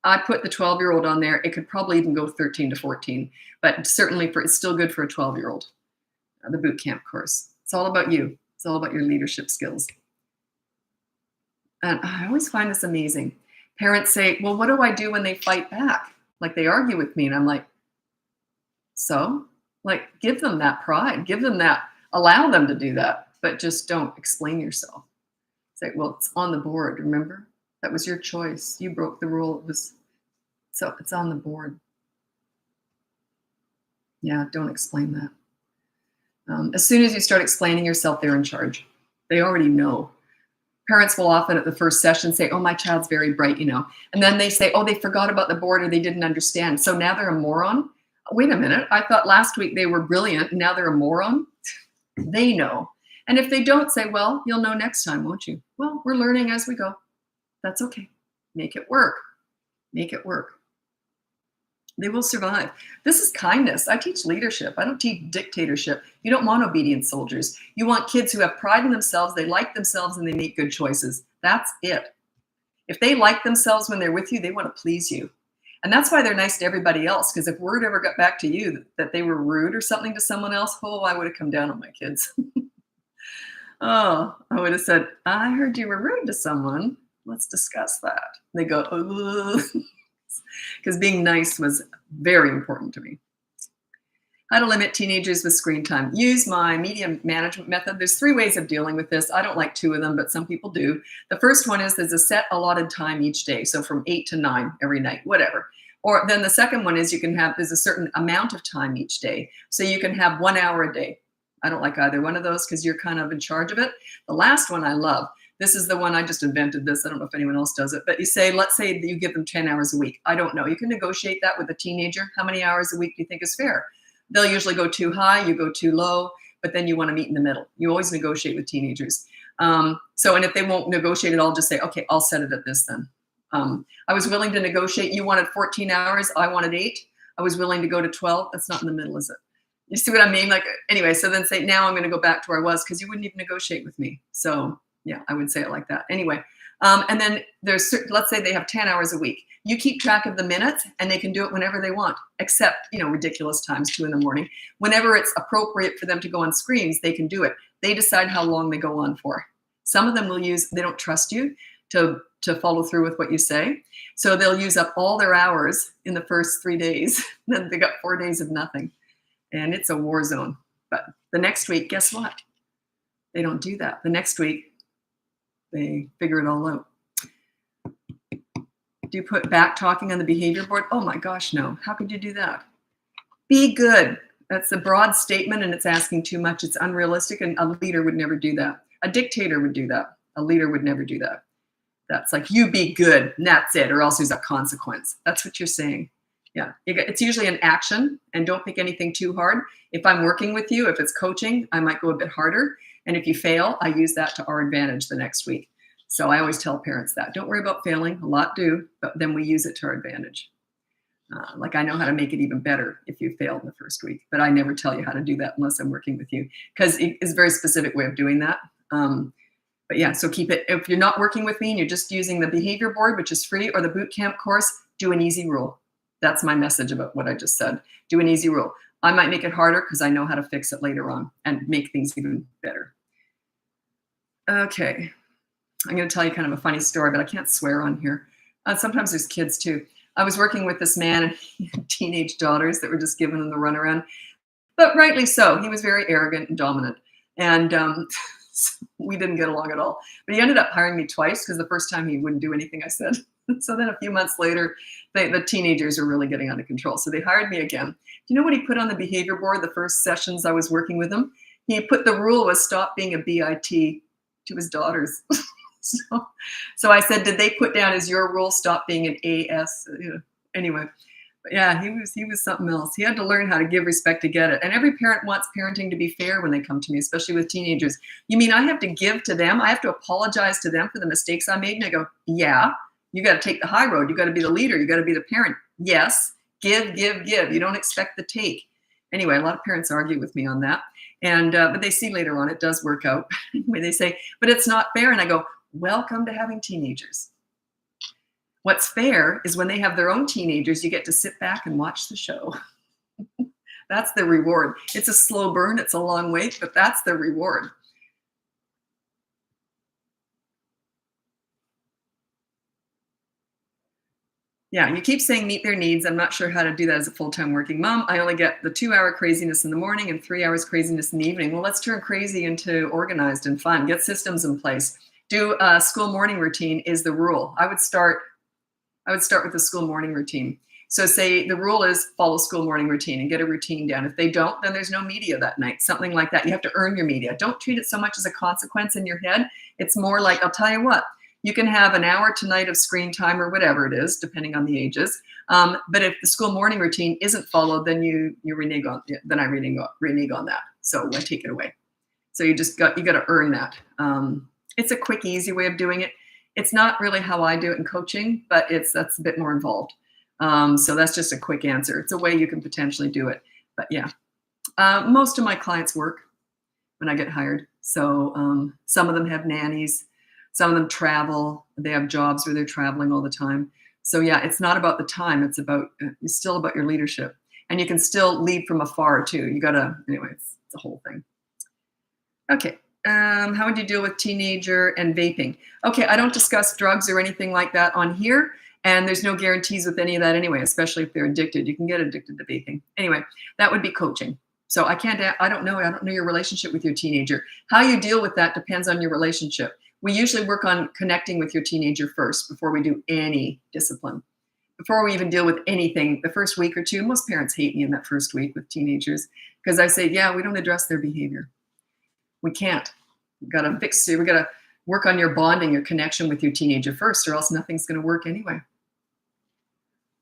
I put the 12-year-old on there. It could probably even go 13 to 14, but certainly it's still good for a 12-year-old, the boot camp course. It's all about you. It's all about your leadership skills. And I always find this amazing. Parents say, well, what do I do when they fight back? Like they argue with me. And I'm like, so? Like, give them that pride. Give them that. Allow them to do that. But just don't explain yourself. Say, well, it's on the board, remember? That was your choice. You broke the rule. So it's on the board. Yeah, don't explain that. As soon as you start explaining yourself, they're in charge. They already know. Parents will often at the first session say, oh, my child's very bright, And then they say, oh, they forgot about the board or they didn't understand. So now they're a moron. Wait a minute. I thought last week they were brilliant and now they're a moron. They know. And if they don't, say, well, you'll know next time, won't you? Well, we're learning as we go. That's okay. Make it work. Make it work. They will survive. This is kindness. I teach leadership. I don't teach dictatorship. You don't want obedient soldiers. You want kids who have pride in themselves, they like themselves, and they make good choices. That's it. If they like themselves when they're with you, they want to please you. And that's why they're nice to everybody else, because if word ever got back to you that they were rude or something to someone else, oh, I would have come down on my kids. Oh, I would have said, I heard you were rude to someone. Let's discuss that. They go, oh, because being nice was very important to me. How to limit teenagers with screen time. Use my media management method. There's 3 ways of dealing with this. I don't like 2 of them, but some people do. The first one is there's a set allotted time each day. So from 8 to 9 every night, whatever. Or then the second one is there's a certain amount of time each day. So you can have 1 hour a day. I don't like either one of those because you're kind of in charge of it. The last one I love. This is the one I just invented this. I don't know if anyone else does it, but let's say that you give them 10 hours a week. I don't know. You can negotiate that with a teenager. How many hours a week do you think is fair? They'll usually go too high, you go too low, but then you want to meet in the middle. You always negotiate with teenagers. And if they won't negotiate at all, just say, okay, I'll set it at this then. I was willing to negotiate. You wanted 14 hours. I wanted 8. I was willing to go to 12. That's not in the middle, is it? You see what I mean? Like, anyway, so then say, now I'm going to go back to where I was because you wouldn't even negotiate with me. So yeah, I would say it like that. Anyway, and then let's say they have 10 hours a week. You keep track of the minutes and they can do it whenever they want, except, ridiculous times, 2 a.m. Whenever it's appropriate for them to go on screens, they can do it. They decide how long they go on for. Some of them they don't trust you to follow through with what you say. So they'll use up all their hours in the first 3 days. Then they got 4 days of nothing. And it's a war zone. But the next week, guess what? They don't do that. The next week, they figure it all out. Do you put back talking on the behavior board? Oh my gosh, no. How could you do that? Be good. That's a broad statement and it's asking too much. It's unrealistic and a leader would never do that. A dictator would do that. A leader would never do that. That's like, you be good and that's it, or else there's a consequence. That's what you're saying. Yeah, it's usually an action, and don't pick anything too hard. If I'm working with you, if it's coaching, I might go a bit harder. And if you fail, I use that to our advantage the next week. So I always tell parents that. Don't worry about failing. A lot do, but then we use it to our advantage. Like I know how to make it even better if you failed in the first week, but I never tell you how to do that unless I'm working with you, because it's a very specific way of doing that. But yeah, so keep it. If you're not working with me and you're just using the behavior board, which is free, or the boot camp course, do an easy rule. That's my message about what I just said. Do an easy rule. I might make it harder because I know how to fix it later on and make things even better. Okay. I'm going to tell you kind of a funny story, but I can't swear on here. Sometimes there's kids too. I was working with this man and he had teenage daughters that were just giving him the runaround, but rightly so. He was very arrogant and dominant, and so we didn't get along at all. But he ended up hiring me twice because the first time he wouldn't do anything I said. So then a few months later, the teenagers are really getting out of control. So they hired me again. Do you know what he put on the behavior board the first sessions I was working with him? He put the rule was stop being a BIT to his daughters. So I said, did they put down as your rule, stop being an AS? Anyway, but yeah, he was something else. He had to learn how to give respect to get it. And every parent wants parenting to be fair when they come to me, especially with teenagers. You mean I have to give to them? I have to apologize to them for the mistakes I made? And I go, yeah, you got to take the high road. You got to be the leader. You got to be the parent. Yes, give. You don't expect the take. Anyway, a lot of parents argue with me on that. And but they see later on it does work out. Anyway, they say, but it's not fair. And I go, welcome to having teenagers. What's fair is when they have their own teenagers, you get to sit back and watch the show. That's the reward. It's a slow burn. It's a long wait, but that's the reward. Yeah, you keep saying meet their needs. I'm not sure how to do that as a full-time working mom. I only get the 2-hour craziness in the morning and 3 hours craziness in the evening. Well, let's turn crazy into organized and fun. Get systems in place. Do a school morning routine is the rule. I would start with the school morning routine. So say the rule is follow school morning routine and get a routine down. If they don't, then there's no media that night, something like that. You have to earn your media. Don't treat it so much as a consequence in your head. It's more like, I'll tell you what, you can have an hour tonight of screen time or whatever it is, depending on the ages. But if the school morning routine isn't followed, then you renege on, then I renege on that. So I take it away. So you got to earn that. It's a quick, easy way of doing it. It's not really how I do it in coaching, but that's a bit more involved. So that's just a quick answer. It's a way you can potentially do it. But yeah, most of my clients work when I get hired. So some of them have nannies. Some of them travel. They have jobs where they're traveling all the time. So yeah, it's not about the time. It's still about your leadership. And you can still lead from afar too. Anyway, it's a whole thing. Okay. How would you deal with teenager and vaping? Okay, I don't discuss drugs or anything like that on here, and there's no guarantees with any of that anyway, especially if they're addicted. You can get addicted to vaping. Anyway, that would be coaching. So I don't know your relationship with your teenager. How you deal with that depends on your relationship. We usually work on connecting with your teenager first before we do any discipline. Before we even deal with anything, the first week or two, most parents hate me in that first week with teenagers because I say, yeah, we don't address their behavior. We can't. We've got to fix it. We've got to work on your bonding, your connection with your teenager first, or else nothing's going to work anyway.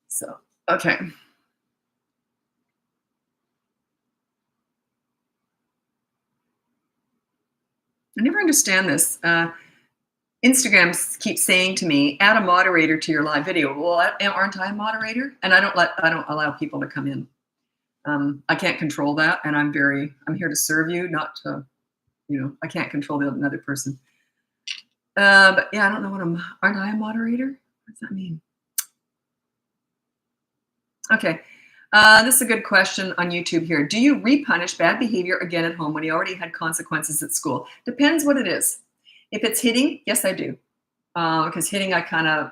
So, okay. I never understand this. Instagram keeps saying to me, add a moderator to your live video. Well, aren't I a moderator? And I don't allow people to come in. I can't control that. And I'm here to serve you, not to, I can't control another person. But yeah, I don't know aren't I a moderator? What does that mean? Okay. This is a good question on YouTube here. Do you repunish bad behavior again at home when you already had consequences at school? Depends what it is. If it's hitting, yes, I do. Because hitting, I kind of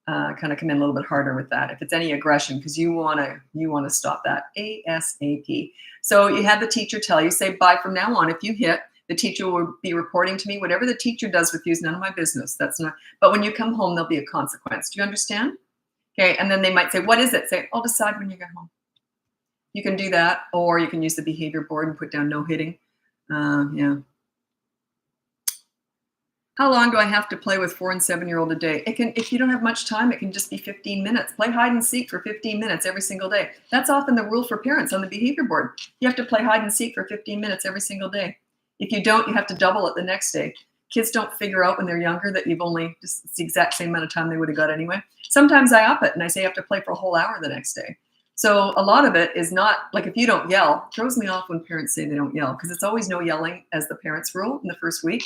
come in a little bit harder with that. If it's any aggression, because you want to stop that ASAP. So you have the teacher tell you, say, bye from now on. If you hit, the teacher will be reporting to me. Whatever the teacher does with you is none of my business. But when you come home, there'll be a consequence. Do you understand? Okay, and then they might say, what is it? Say, I'll decide when you get home. You can do that, or you can use the behavior board and put down no hitting. Yeah. How long do I have to play with 4 and 7-year-old a day? It can, if you don't have much time, it can just be 15 minutes. Play hide and seek for 15 minutes every single day. That's often the rule for parents on the behavior board. You have to play hide and seek for 15 minutes every single day. If you don't, you have to double it the next day. Kids don't figure out when they're younger that you've only just it's the exact same amount of time they would have got anyway. Sometimes I up it and I say you have to play for a whole hour the next day. So a lot of it is not like if you don't yell, it throws me off when parents say they don't yell, because it's always no yelling as the parents' rule in the first week.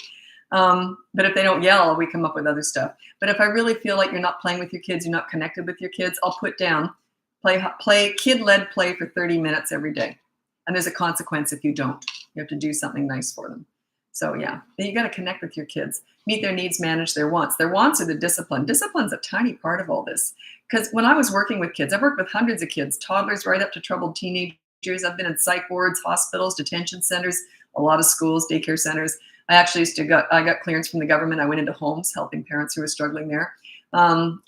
But if they don't yell, we come up with other stuff. But if I really feel like you're not playing with your kids, you're not connected with your kids, I'll put down play kid-led play for 30 minutes every day. And there's a consequence if you don't. You have to do something nice for them. So yeah, you got to connect with your kids, meet their needs, manage their wants. Their wants are the discipline. Discipline's a tiny part of all this. Because when I was working with kids, I've worked with hundreds of kids, toddlers right up to troubled teenagers. I've been in psych wards, hospitals, detention centers, a lot of schools, daycare centers. I actually I got clearance from the government. I went into homes helping parents who were struggling there,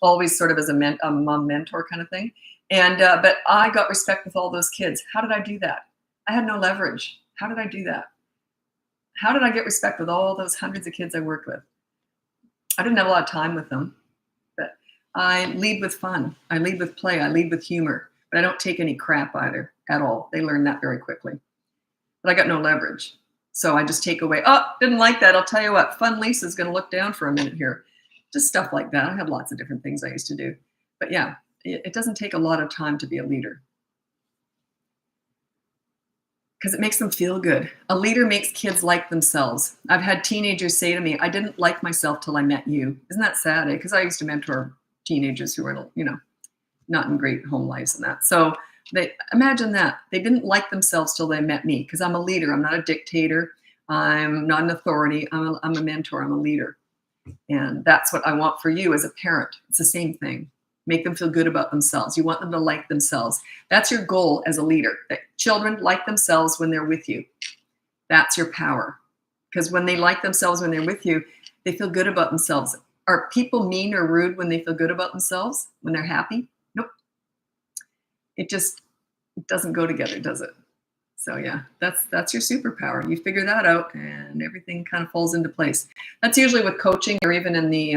always sort of as a mom mentor kind of thing. And but I got respect with all those kids. How did I do that? I had no leverage. How did I do that? How did I get respect with all those hundreds of kids I worked with? I didn't have a lot of time with them, but I lead with fun. I lead with play. I lead with humor, but I don't take any crap either at all. They learn that very quickly. But I got no leverage. So I just take away, oh, didn't like that. I'll tell you what, fun Lisa's going to look down for a minute here. Just stuff like that. I had lots of different things I used to do. But yeah, it doesn't take a lot of time to be a leader, because it makes them feel good. A leader makes kids like themselves. I've had teenagers say to me, I didn't like myself till I met you. Isn't that sad? Because I used to mentor teenagers who were, not in great home lives and that. So they imagine that. They didn't like themselves till they met me, because I'm a leader. I'm not a dictator. I'm not an authority. I'm a mentor. I'm a leader. And that's what I want for you as a parent. It's the same thing. Make them feel good about themselves. You want them to like themselves. That's your goal as a leader, that children like themselves when they're with you. That's your power. Because when they like themselves when they're with you, they feel good about themselves. Are people mean or rude when they feel good about themselves, when they're happy? Nope. It doesn't go together, does it? So yeah, that's your superpower. You figure that out and everything kind of falls into place. That's usually with coaching, or even in the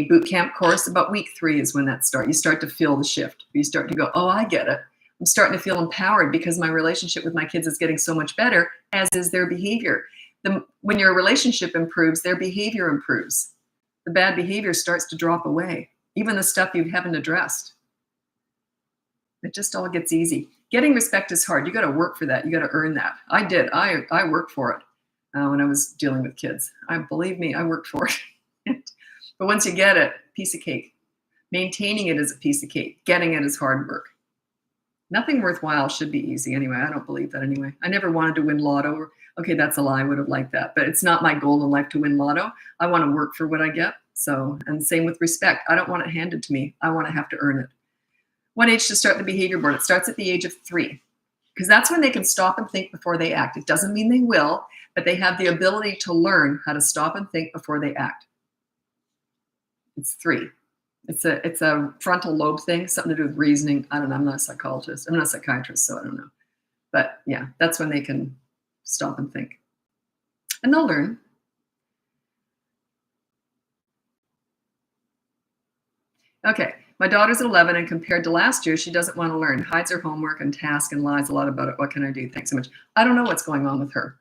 boot camp course. About week 3 is when that starts. You start to feel the shift. You start to go, oh, I get it. I'm starting to feel empowered because my relationship with my kids is getting so much better, as is their behavior. When your relationship improves, their behavior improves. The bad behavior starts to drop away, even the stuff you haven't addressed. It just all gets easy. Getting respect is hard. You got to work for that. You got to earn that. I did. I worked for it when I was dealing with kids. Believe me, I worked for it. But once you get it, piece of cake. Maintaining it is a piece of cake. Getting it is hard work. Nothing worthwhile should be easy anyway. I don't believe that anyway. I never wanted to win lotto. Okay, that's a lie. I would have liked that. But it's not my goal in life to win lotto. I want to work for what I get. So, and same with respect. I don't want it handed to me. I want to have to earn it. What age to start the behavior board? It starts at the age of 3, because that's when they can stop and think before they act. It doesn't mean they will, but they have the ability to learn how to stop and think before they act. It's 3. It's a frontal lobe thing, something to do with reasoning. I don't know. I'm not a psychologist. I'm not a psychiatrist, so I don't know. But yeah, that's when they can stop and think. And they'll learn. Okay, my daughter's 11, and compared to last year, she doesn't want to learn, hides her homework and tasks and lies a lot about it. What can I do? Thanks so much. I don't know what's going on with her.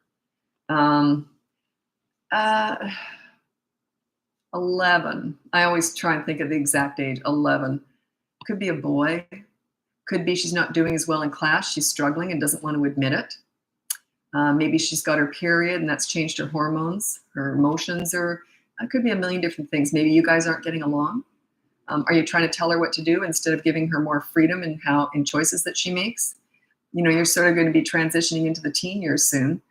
11. I always try and think of the exact age. 11. Could be a boy. Could be she's not doing as well in class. She's struggling and doesn't want to admit it. Maybe she's got her period and that's changed her hormones, her emotions, or it could be a million different things. Maybe you guys aren't getting along. Are you trying to tell her what to do instead of giving her more freedom in choices that she makes? You're sort of going to be transitioning into the teen years soon.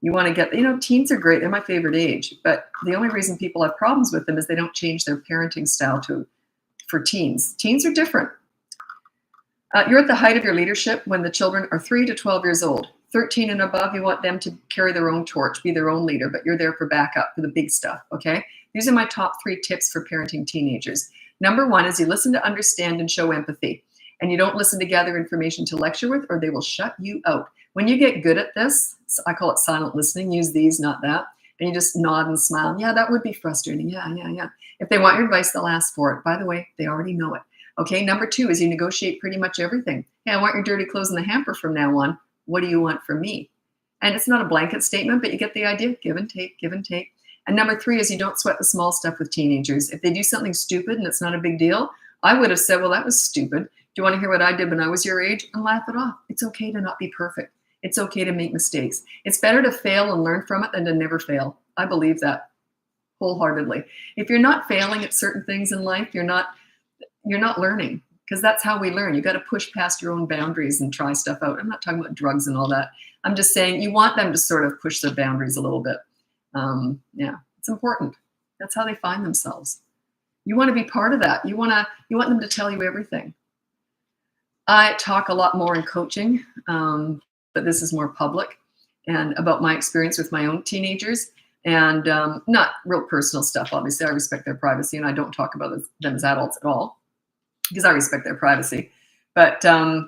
You want to get, teens are great. They're my favorite age. But the only reason people have problems with them is they don't change their parenting style for teens. Teens are different. You're at the height of your leadership when the children are 3 to 12 years old. 13 and above, you want them to carry their own torch, be their own leader, but you're there for backup, for the big stuff, okay? These are my top 3 tips for parenting teenagers. Number 1 is you listen to understand and show empathy. and you don't listen to gather information to lecture with, or they will shut you out. When you get good at this, I call it silent listening, use these, not that, and you just nod and smile. Yeah, that would be frustrating. Yeah, yeah, yeah. If they want your advice, they'll ask for it. By the way, they already know it. Okay, number 2 is you negotiate pretty much everything. Hey, I want your dirty clothes in the hamper from now on. What do you want from me? And it's not a blanket statement, but you get the idea. Give and take, give and take. And number 3 is you don't sweat the small stuff with teenagers. If they do something stupid and it's not a big deal, I would have said, well, that was stupid. Do you want to hear what I did when I was your age? And laugh it off. It's okay to not be perfect. It's okay to make mistakes. It's better to fail and learn from it than to never fail. I believe that wholeheartedly. If you're not failing at certain things in life, you're not learning, because that's how we learn. You got to push past your own boundaries and try stuff out. I'm not talking about drugs and all that. I'm just saying you want them to sort of push their boundaries a little bit. Yeah, it's important. That's how they find themselves. You want to be part of that. You want them to tell you everything. I talk a lot more in coaching, but this is more public, and about my experience with my own teenagers, and not real personal stuff. Obviously, I respect their privacy, and I don't talk about them as adults at all, because I respect their privacy. But they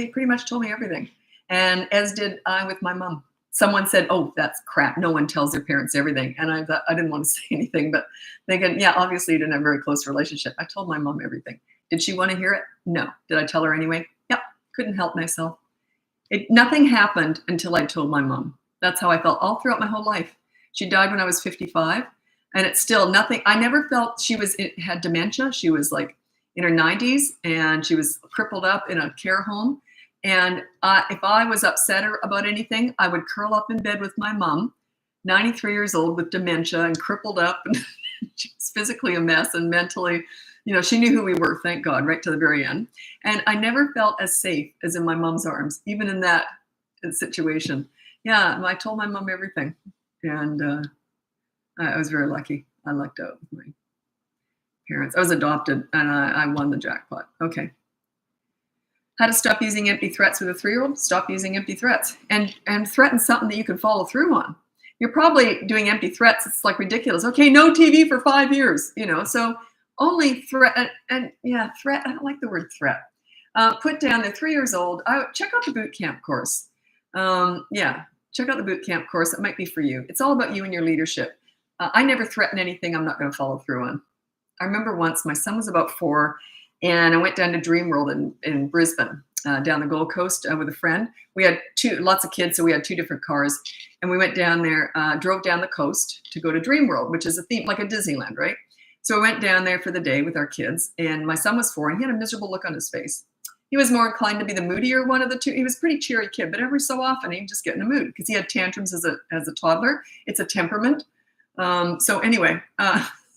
pretty much told me everything, and as did I with my mom. Someone said, oh, that's crap. No one tells their parents everything. And I thought, I didn't want to say anything, but thinking, yeah, obviously you didn't have a very close relationship. I told my mom everything. Did she want to hear it? No. Did I tell her anyway? Yep. Couldn't help myself. Nothing happened until I told my mom. That's how I felt all throughout my whole life. She died when I was 55, and it's still nothing. I never felt had dementia. She was like in her 90s, and she was crippled up in a care home. And if I was upset about anything, I would curl up in bed with my mom, 93 years old with dementia and crippled up. And she was physically a mess, and mentally, she knew who we were, thank God, right to the very end. And I never felt as safe as in my mom's arms, even in that situation. Yeah, I told my mom everything. And I was very lucky. I lucked out with my parents. I was adopted, and I won the jackpot. Okay. How to stop using empty threats with a 3-year-old? Stop using empty threats and threaten something that you can follow through on. You're probably doing empty threats. It's like ridiculous. Okay, no TV for 5 years, so only threat threat. I don't like the word threat. Put down, they're 3 years old. Check out the boot camp course. Check out the boot camp course. It might be for you. It's all about you and your leadership. I never threaten anything I'm not going to follow through on. I remember once my son was about 4, and I went down to Dream World in Brisbane, down the Gold Coast with a friend. We had lots of kids, so we had 2 different cars. And we went down there, drove down the coast to go to Dream World, which is a theme, like a Disneyland, right? So we went down there for the day with our kids. And my son was 4, and he had a miserable look on his face. He was more inclined to be the moodier one of the 2. He was a pretty cheery kid, but every so often he'd just get in a mood because he had tantrums as a toddler. It's a temperament. So anyway,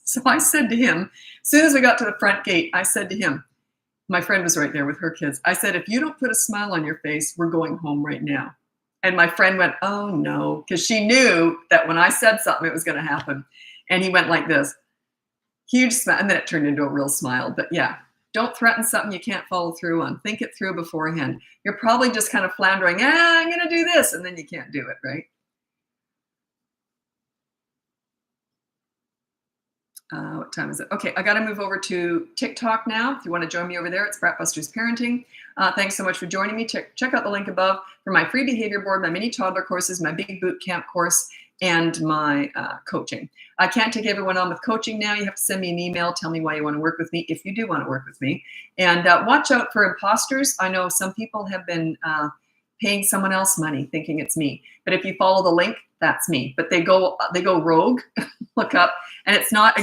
so I said to him, as soon as we got to the front gate, I said to him, my friend was right there with her kids. I said, if you don't put a smile on your face, we're going home right now. And my friend went, oh no, because she knew that when I said something, it was going to happen. And he went like this, huge smile. And then it turned into a real smile. But yeah, don't threaten something you can't follow through on. Think it through beforehand. You're probably just kind of floundering, I'm going to do this. And then you can't do it, right? What time is it? Okay, I got to move over to TikTok now. If you want to join me over there, it's Bratbusters Parenting. Thanks so much for joining me. Check out the link above for my free behavior board, my mini toddler courses, my big boot camp course, and my coaching. I can't take everyone on with coaching now. You have to send me an email. Tell me why you want to work with me, if you do want to work with me. And watch out for imposters. I know some people have been paying someone else money thinking it's me. But if you follow the link, that's me. But they go rogue, look up, and it's not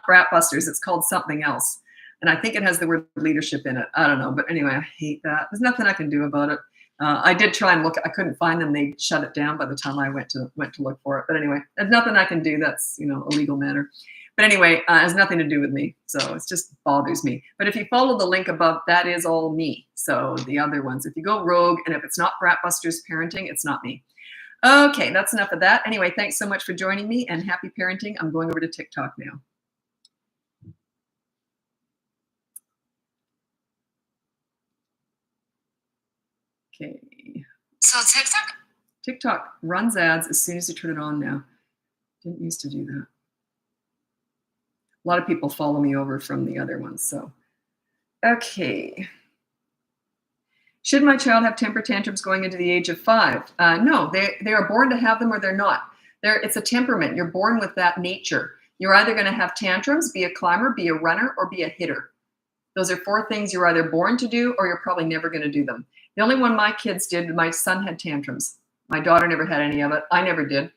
Bratbusters. It's called something else. And I think it has the word leadership in it. I don't know. But anyway, I hate that. There's nothing I can do about it. I did try and look. I couldn't find them. They shut it down by the time I went to look for it. But anyway, there's nothing I can do. That's, a legal matter. But anyway, it has nothing to do with me. So it just bothers me. But if you follow the link above, that is all me. So the other ones, if you go rogue, and if it's not Bratbusters Parenting, it's not me. Okay, that's enough of that. Anyway, thanks so much for joining me, and happy parenting. I'm going over to TikTok now. Okay. So TikTok runs ads as soon as you turn it on now. Didn't used to do that. A lot of people follow me over from the other ones, so Okay. Should my child have temper tantrums going into the age of 5? No, they are born to have them or they're not. It's a temperament. You're born with that nature. You're either going to have tantrums, be a climber, be a runner, or be a hitter. Those are 4 things you're either born to do or you're probably never going to do them. The only one my kids did, my son had tantrums. My daughter never had any of it. I never did.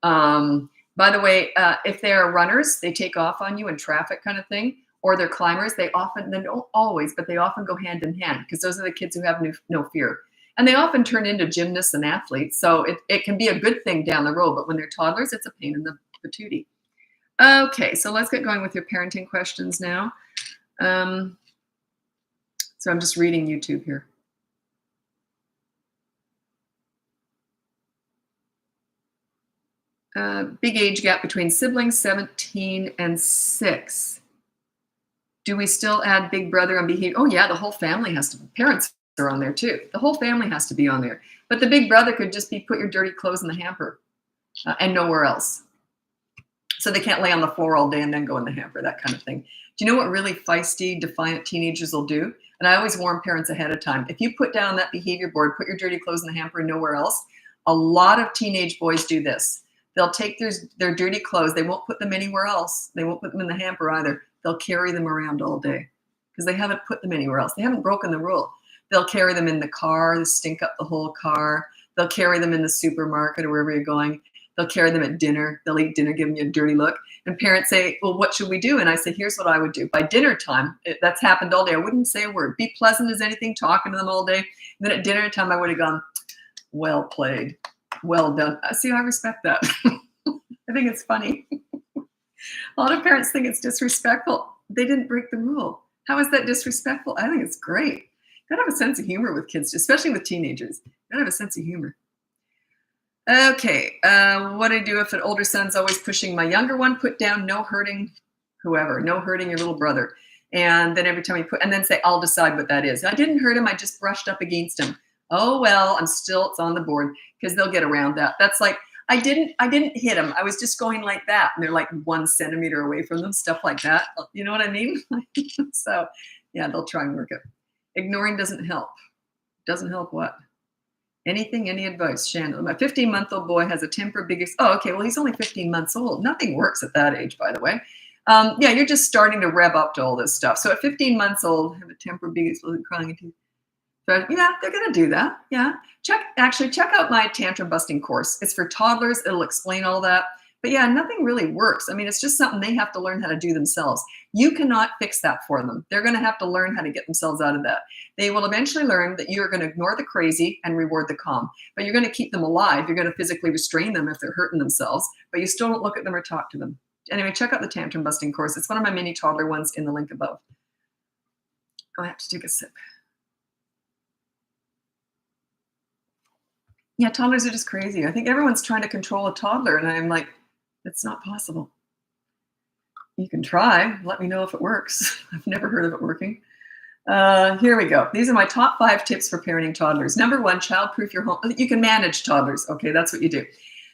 By the way, if they are runners, they take off on you in traffic kind of thing, or they're climbers. They don't always, but they often go hand in hand because those are the kids who have no fear. And they often turn into gymnasts and athletes. So it can be a good thing down the road, but when they're toddlers, it's a pain in the patootie. Okay, so let's get going with your parenting questions now. So I'm just reading YouTube here. Big age gap between siblings, 17 and 6. Do we still add big brother on behavior? Oh yeah, the whole family has to, parents are on there too. The whole family has to be on there. But the big brother could just be put your dirty clothes in the hamper and nowhere else. So they can't lay on the floor all day and then go in the hamper, that kind of thing. Do you know what really feisty, defiant teenagers will do? And I always warn parents ahead of time. If you put down that behavior board, put your dirty clothes in the hamper and nowhere else, a lot of teenage boys do this. They'll take their dirty clothes. They won't put them anywhere else. They won't put them in the hamper either. They'll carry them around all day because they haven't put them anywhere else. They haven't broken the rule. They'll carry them in the car, they stink up the whole car. They'll carry them in the supermarket or wherever you're going. They'll carry them at dinner. They'll eat dinner, giving you a dirty look. And parents say, well, what should we do? And I say, here's what I would do. By dinner time, that's happened all day. I wouldn't say a word. Be pleasant as anything, talking to them all day. And then at dinner time, I would have gone, well played, well done. See, I respect that. I think it's funny. A lot of parents think it's disrespectful. They didn't break the rule. How is that disrespectful? I think it's great. You gotta have a sense of humor with kids, especially with teenagers. You gotta have a sense of humor. Okay, what do I do if an older son's always pushing my younger one? Put down no hurting whoever, no hurting your little brother. And then every time you and then say, I'll decide what that is. I didn't hurt him, I just brushed up against him. Oh, well, it's on the board because they'll get around that. That's like, I didn't hit him. I was just going like that. And they're like 1 centimeter away from them, stuff like that. You know what I mean? So yeah, they'll try and work it. Ignoring doesn't help. Doesn't help what? Anything, any advice, Shannon? My 15-month-old boy has a temper biggest. Oh, okay. Well, he's only 15 months old. Nothing works at that age, by the way. Yeah, you're just starting to rev up to all this stuff. So at 15 months old, have a temper biggest, crying into. So yeah, they're going to do that. Yeah. Check out my tantrum busting course. It's for toddlers. It'll explain all that. But yeah, nothing really works. I mean, it's just something they have to learn how to do themselves. You cannot fix that for them. They're going to have to learn how to get themselves out of that. They will eventually learn that you're going to ignore the crazy and reward the calm. But you're going to keep them alive. You're going to physically restrain them if they're hurting themselves, but you still don't look at them or talk to them. Anyway, check out the tantrum busting course. It's one of my mini toddler ones in the link above. Oh, I have to take a sip. Yeah, toddlers are just crazy. I think everyone's trying to control a toddler, and I'm like, it's not possible. You can try. Let me know if it works. I've never heard of it working. Here we go. These are my top 5 tips for parenting toddlers. Number 1, child-proof your home. You can manage toddlers. Okay, that's what you do.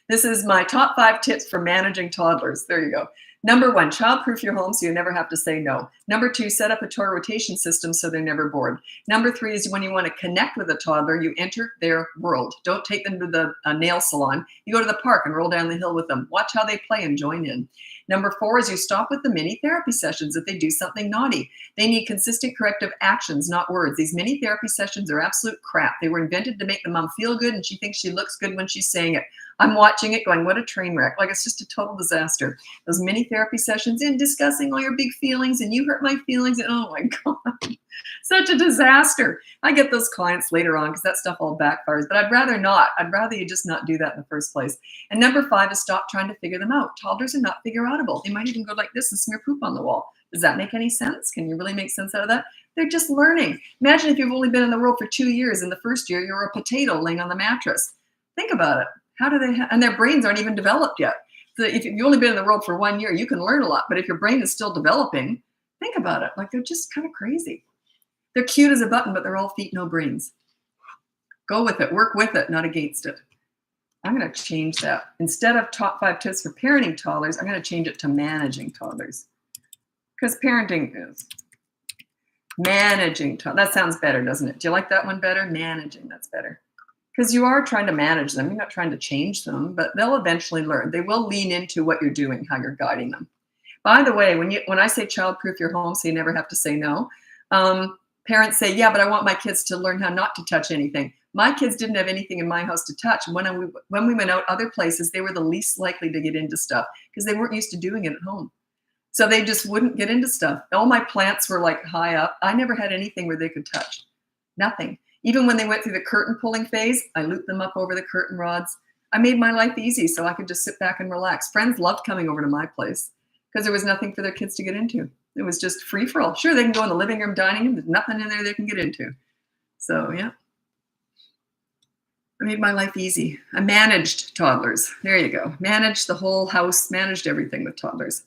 This is my top 5 tips for managing toddlers. There you go. Number 1, child-proof your home so you never have to say no. Number 2, set up a toy rotation system so they're never bored. Number 3 is when you want to connect with a toddler, you enter their world. Don't take them to the nail salon. You go to the park and roll down the hill with them. Watch how they play and join in. Number 4 is you stop with the mini therapy sessions if they do something naughty. They need consistent corrective actions, not words. These mini therapy sessions are absolute crap. They were invented to make the mom feel good, and she thinks she looks good when she's saying it. I'm watching it going, what a train wreck. Like, it's just a total disaster. Those mini therapy sessions and discussing all your big feelings and you hurt my feelings. And oh my God, such a disaster. I get those clients later on because that stuff all backfires, but I'd rather not. I'd rather you just not do that in the first place. And number 5 is stop trying to figure them out. Toddlers are not figure outable. They might even go like this and smear poop on the wall. Does that make any sense? Can you really make sense out of that? They're just learning. Imagine if you've only been in the world for 2 years. In the first year, you're a potato laying on the mattress. Think about it. How do they and their brains aren't even developed yet. So if you've only been in the world for 1 year, you can learn a lot. But if your brain is still developing, think about it. Like, they're just kind of crazy. They're cute as a button, but they're all feet, no brains. Go with it. Work with it, not against it. I'm going to change that. Instead of top 5 tips for parenting toddlers, I'm going to change it to managing toddlers. Because parenting is Managing. That sounds better, doesn't it? Do you like that one better? Managing. That's better. Because you are trying to manage them. You're not trying to change them, but they'll eventually learn. They will lean into what you're doing, how you're guiding them. By the way, when I say childproof your home so you never have to say no, parents say, yeah, but I want my kids to learn how not to touch anything. My kids didn't have anything in my house to touch. When we went out other places, they were the least likely to get into stuff because they weren't used to doing it at home. So they just wouldn't get into stuff. All my plants were like high up. I never had anything where they could touch. Nothing. Even when they went through the curtain pulling phase, I looped them up over the curtain rods. I made my life easy so I could just sit back and relax. Friends loved coming over to my place because there was nothing for their kids to get into. It was just free for all. Sure, they can go in the living room, dining room. There's nothing in there they can get into. So, yeah. I made my life easy. I managed toddlers. There you go. Managed the whole house, managed everything with toddlers.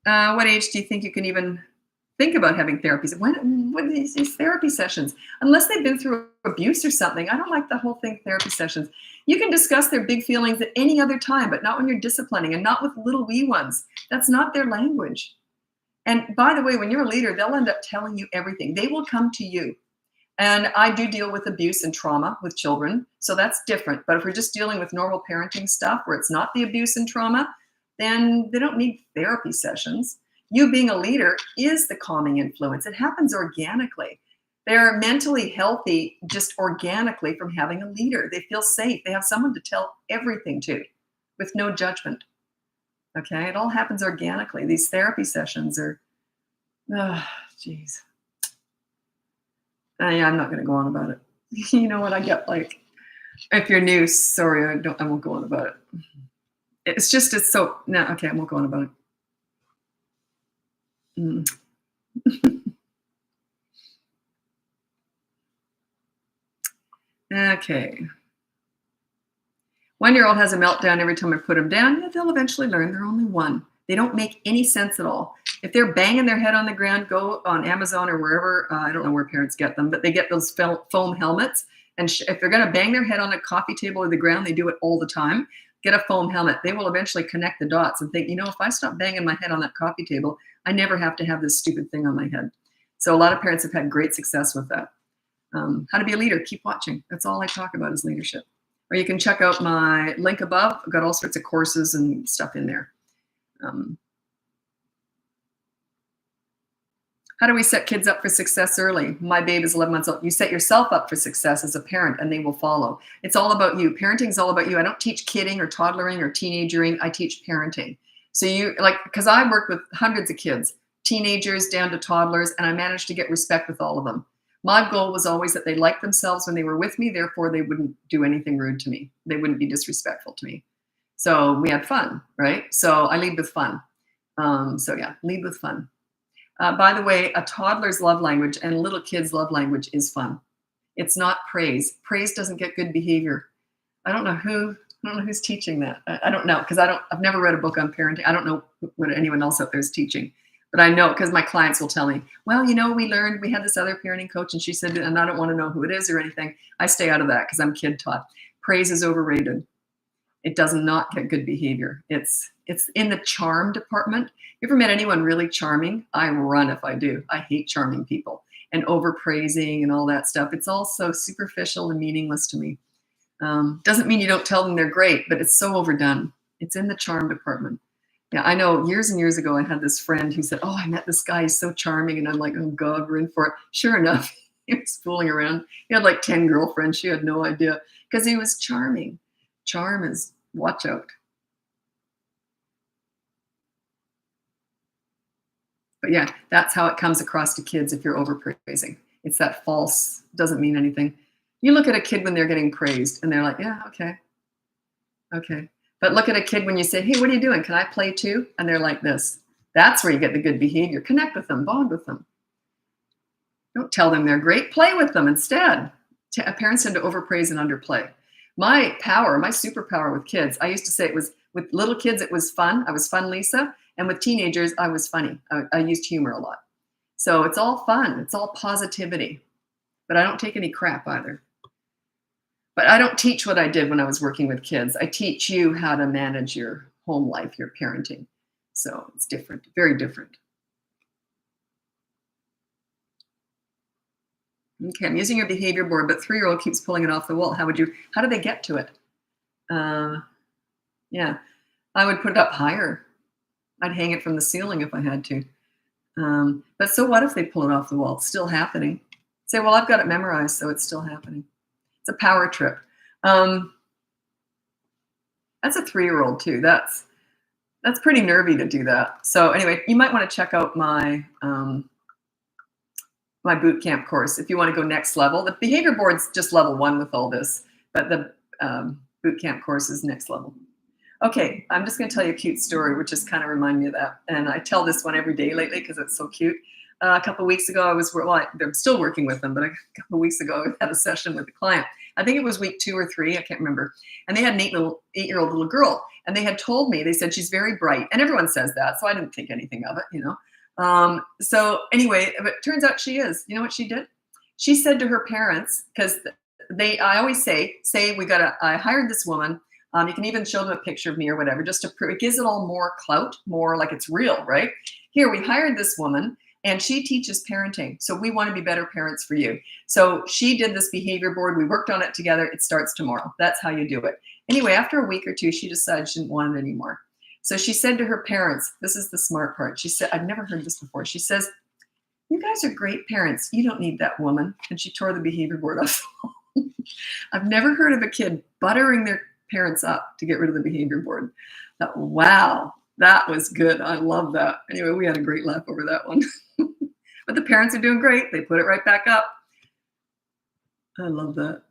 What age do you think you can even think about having therapies? What are these therapy sessions? Unless they've been through abuse or something, I don't like the whole thing, therapy sessions. You can discuss their big feelings at any other time, but not when you're disciplining and not with little wee ones. That's not their language. And by the way, when you're a leader, they'll end up telling you everything. They will come to you. And I do deal with abuse and trauma with children, so that's different. But if we're just dealing with normal parenting stuff where it's not the abuse and trauma, then they don't need therapy sessions. You being a leader is the calming influence. It happens organically. They're mentally healthy just organically from having a leader. They feel safe. They have someone to tell everything to with no judgment. Okay, it all happens organically. These therapy sessions are, geez. Yeah, I'm not going to go on about it. You know what I get like? If you're new, sorry, I won't go on about it. It's so, no, okay, I won't go on about it. Okay. 1-year-old has a meltdown every time I put them down. Yeah, they'll eventually learn. They're only one. They don't make any sense at all. If they're banging their head on the ground, go on Amazon or wherever. I don't know where parents get them, but they get those foam helmets. And if they're going to bang their head on a coffee table or the ground, they do it all the time. Get a foam helmet. They will eventually connect the dots and think, if I stop banging my head on that coffee table, I never have to have this stupid thing on my head. So a lot of parents have had great success with that. How to be a leader. Keep watching. That's all I talk about is leadership. Or you can check out my link above. I've got all sorts of courses and stuff in there. How do we set kids up for success early? My baby is 11 months old. You set yourself up for success as a parent and they will follow. It's all about you. Parenting is all about you. I don't teach kidding or toddlering or teenagering. I teach parenting. So because I work with hundreds of kids, teenagers down to toddlers, and I managed to get respect with all of them. My goal was always that they liked themselves when they were with me. Therefore, they wouldn't do anything rude to me. They wouldn't be disrespectful to me. So we had fun, right? So I lead with fun. Lead with fun. By the way, a toddler's love language and a little kid's love language is fun. It's not praise. Praise doesn't get good behavior. I don't know who's teaching that. I don't know because I've never read a book on parenting. I don't know what anyone else out there is teaching, but I know because my clients will tell me, well, we had this other parenting coach and she said, and I don't want to know who it is or anything. I stay out of that because I'm kid taught. Praise is overrated. It does not get good behavior. It's in the charm department. You ever met anyone really charming? I run if I do. I hate charming people and overpraising and all that stuff. It's all so superficial and meaningless to me. Doesn't mean you don't tell them they're great, but it's so overdone. It's in the charm department. Yeah, I know years and years ago, I had this friend who said, I met this guy, he's so charming. And I'm like, oh God, we're in for it. Sure enough, he was fooling around. He had like 10 girlfriends. She had no idea because he was charming. Charm is watch out. But yeah, that's how it comes across to kids if you're overpraising. It's that false, doesn't mean anything. You look at a kid when they're getting praised and they're like, yeah, okay. Okay. But look at a kid when you say, hey, what are you doing? Can I play too? And they're like this. That's where you get the good behavior. Connect with them, bond with them. Don't tell them they're great. Play with them instead. Parents tend to overpraise and underplay. My superpower with kids, I used to say it was with little kids, it was fun. I was fun, Lisa. And with teenagers, I was funny. I used humor a lot. So it's all fun. It's all positivity. But I don't take any crap either. But I don't teach what I did when I was working with kids. I teach you how to manage your home life, your parenting. So it's different, very different. Okay, I'm using your behavior board, but 3-year-old keeps pulling it off the wall. How do they get to it? Uh, yeah, I would put it up higher. I'd hang it from the ceiling if I had to. But so what if they pull it off the wall? It's still happening. Say, well, I've got it memorized, so it's still happening. It's a power trip. That's a 3-year-old too. That's pretty nervy to do that. So anyway, you might want to check out my my boot camp course if you want to go next level. The behavior board's just level 1 with all this, but the boot camp course is next level. Okay, I'm just going to tell you a cute story, which just kind of remind me of that. And I tell this one every day lately because it's so cute. A couple of weeks ago, I'm still working with them, but a couple of weeks ago, I had a session with a client. I think it was week 2 or 3, I can't remember. And they had an 8-year-old little girl. And they had told me, they said she's very bright. And everyone says that, so I didn't think anything of it, So anyway, but it turns out she is. You know what she did? She said to her parents, because I always say, I hired this woman. You can even show them a picture of me or whatever, just to prove, it gives it all more clout, more like it's real, right? Here, we hired this woman and she teaches parenting. So we want to be better parents for you. So she did this behavior board. We worked on it together. It starts tomorrow. That's how you do it. Anyway, after a week or 2, she decided she didn't want it anymore. So she said to her parents, this is the smart part. She said, I've never heard this before. She says, you guys are great parents. You don't need that woman. And she tore the behavior board off. I've never heard of a kid buttering their parents up to get rid of the behavior board. Wow, that was good. I love that. Anyway, we had a great laugh over that one. But the parents are doing great. They put it right back up. I love that.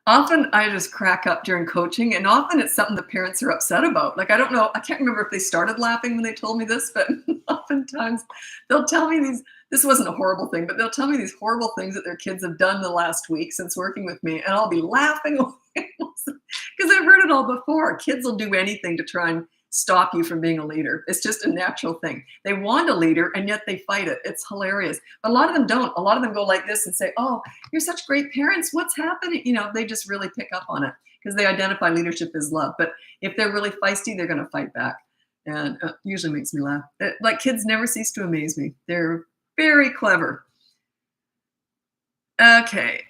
Often I just crack up during coaching, and often it's something the parents are upset about. Like, I don't know, I can't remember if they started laughing when they told me this, but oftentimes they'll tell me this wasn't a horrible thing, but they'll tell me these horrible things that their kids have done the last week since working with me, and I'll be laughing away because I've heard it all before. Kids will do anything to try and stop you from being a leader. It's just a natural thing. They want a leader, and yet they fight it. It's hilarious. But a lot of them don't. A lot of them go like this and say, oh, you're such great parents. What's happening? They just really pick up on it because they identify leadership as love. But if they're really feisty, they're going to fight back. And it usually makes me laugh. Like, kids never cease to amaze me. They're very clever. Okay.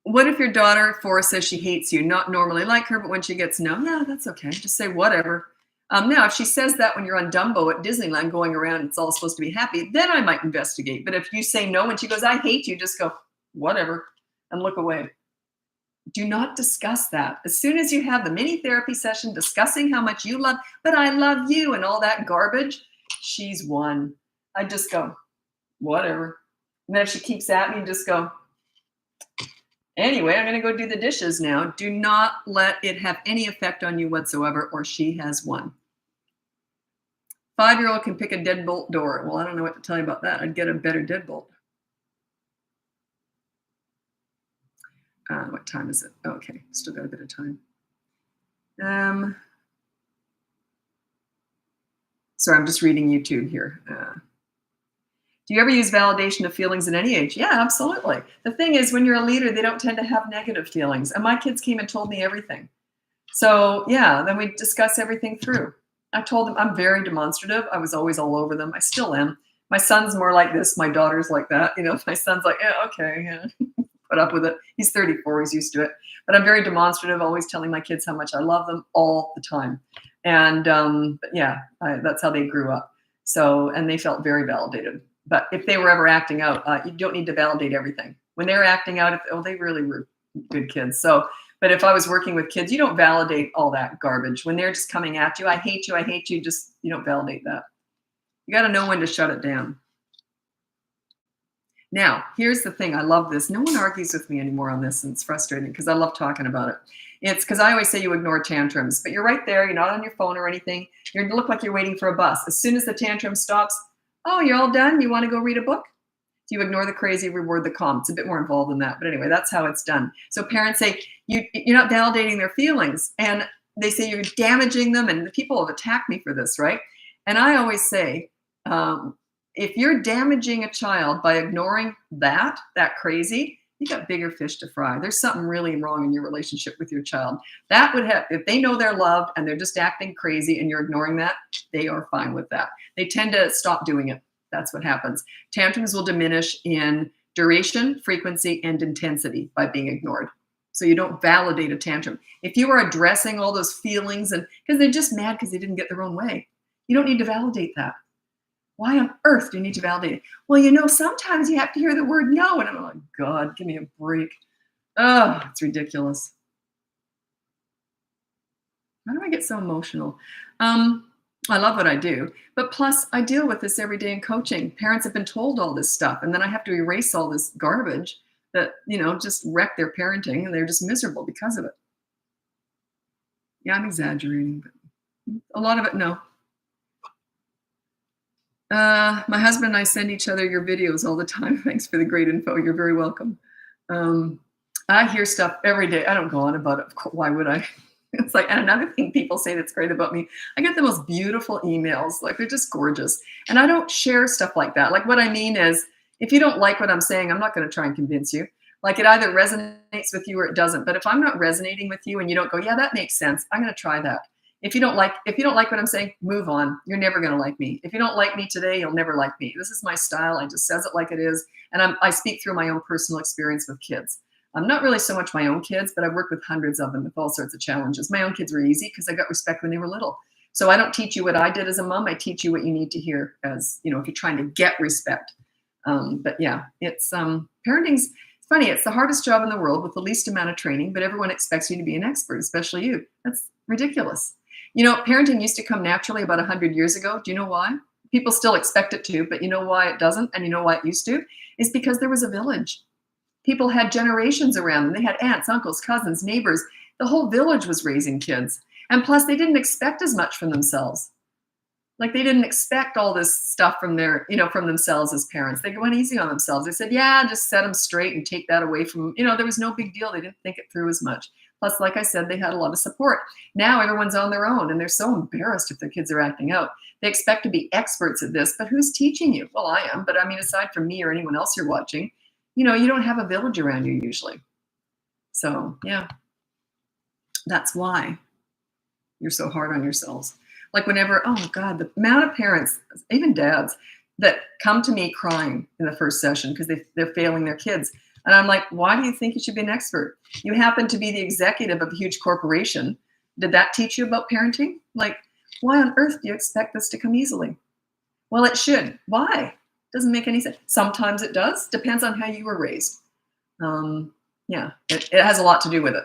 What if your daughter 4 says she hates you? Not normally like her, but when she gets no, that's okay. Just say whatever. Now, if she says that when you're on Dumbo at Disneyland going around, it's all supposed to be happy, then I might investigate. But if you say no and she goes, I hate you, just go, whatever, and look away. Do not discuss that. As soon as you have the mini therapy session discussing how much you love, but I love you and all that garbage, she's won. I just go, whatever. And then if she keeps at me, just go, anyway, I'm going to go do the dishes now. Do not let it have any effect on you whatsoever, or she has won. 5-year-old can pick a deadbolt door. Well, I don't know what to tell you about that. I'd get a better deadbolt. What time is it? Okay, still got a bit of time. Sorry, I'm just reading YouTube here. Do you ever use validation of feelings at any age? Yeah, absolutely. The thing is, when you're a leader, they don't tend to have negative feelings. And my kids came and told me everything. So yeah, then we discuss everything through. I told them I'm very demonstrative. I was always all over them. I still am. My son's more like this. My daughter's like that. My son's like, yeah, okay, yeah. Put up with it. He's 34. He's used to it. But I'm very demonstrative, always telling my kids how much I love them all the time. And but yeah, that's how they grew up. So, and they felt very validated. But if they were ever acting out, you don't need to validate everything. When they're acting out, they really were good kids. So, but if I was working with kids, you don't validate all that garbage. When they're just coming at you, I hate you, you don't validate that. You got to know when to shut it down. Now, here's the thing. I love this. No one argues with me anymore on this, and it's frustrating because I love talking about it. It's because I always say you ignore tantrums, but you're right there. You're not on your phone or anything. You look like you're waiting for a bus. As soon as the tantrum stops, oh, you're all done? You want to go read a book? You ignore the crazy, reward the calm. It's a bit more involved than that. But anyway, that's how it's done. So parents say, you're not validating their feelings. And they say you're damaging them. And the people have attacked me for this, right? And I always say, if you're damaging a child by ignoring that crazy, you got bigger fish to fry. There's something really wrong in your relationship with your child. That would have, if they know they're loved and they're just acting crazy and you're ignoring that, they are fine with that. They tend to stop doing it. That's what happens. Tantrums will diminish in duration, frequency, and intensity by being ignored. So you don't validate a tantrum. If you are addressing all those feelings and because they're just mad because they didn't get their own way, you don't need to validate that. Why on earth do you need to validate it? Well, sometimes you have to hear the word no. And I'm like, God, give me a break. Oh, it's ridiculous. Why do I get so emotional? I love what I do, but plus I deal with this every day in coaching. Parents have been told all this stuff, and then I have to erase all this garbage that, just wreck their parenting, and they're just miserable because of it. Yeah, I'm exaggerating, but a lot of it, no. My husband and I send each other your videos all the time. Thanks for the great info. You're very welcome. I hear stuff every day. I don't go on about it. Why would I? It's like, and another thing people say that's great about me, I get the most beautiful emails. Like, they're just gorgeous. And I don't share stuff like that. Like, what I mean is, if you don't like what I'm saying, I'm not going to try and convince you. Like, it either resonates with you or it doesn't. But if I'm not resonating with you and you don't go, yeah, that makes sense, I'm going to try that. If you don't like what I'm saying, move on. You're never going to like me. If you don't like me today, you'll never like me. This is my style. I just says it like it is. And I speak through my own personal experience with kids. I'm not really so much my own kids, but I've worked with hundreds of them with all sorts of challenges. My own kids were easy because I got respect when they were little. So I don't teach you what I did as a mom. I teach you what you need to hear as, if you're trying to get respect. But yeah, it's parenting's funny. It's the hardest job in the world with the least amount of training, but everyone expects you to be an expert, especially you. That's ridiculous. Parenting used to come naturally about 100 years ago. Do you know why? People still expect it to, but you know why it doesn't? And you know why it used to? It's because there was a village. People had generations around them. They had aunts, uncles, cousins, neighbors. The whole village was raising kids. And plus, they didn't expect as much from themselves. Like, they didn't expect all this stuff from from themselves as parents. They went easy on themselves. They said, yeah, just set them straight and take that away from, there was no big deal. They didn't think it through as much. Plus, like I said, they had a lot of support. Now everyone's on their own and they're so embarrassed if their kids are acting out. They expect to be experts at this, but who's teaching you? Well, I am, but I mean, aside from me or anyone else you're watching, you don't have a village around you usually. So yeah, that's why you're so hard on yourselves. Like, whenever, oh God, the amount of parents, even dads, that come to me crying in the first session because they're failing their kids. And I'm like, why do you think you should be an expert? You happen to be the executive of a huge corporation. Did that teach you about parenting? Like, why on earth do you expect this to come easily? Well, it should. Why? Doesn't make any sense. Sometimes it does. Depends on how you were raised. Yeah, it has a lot to do with it.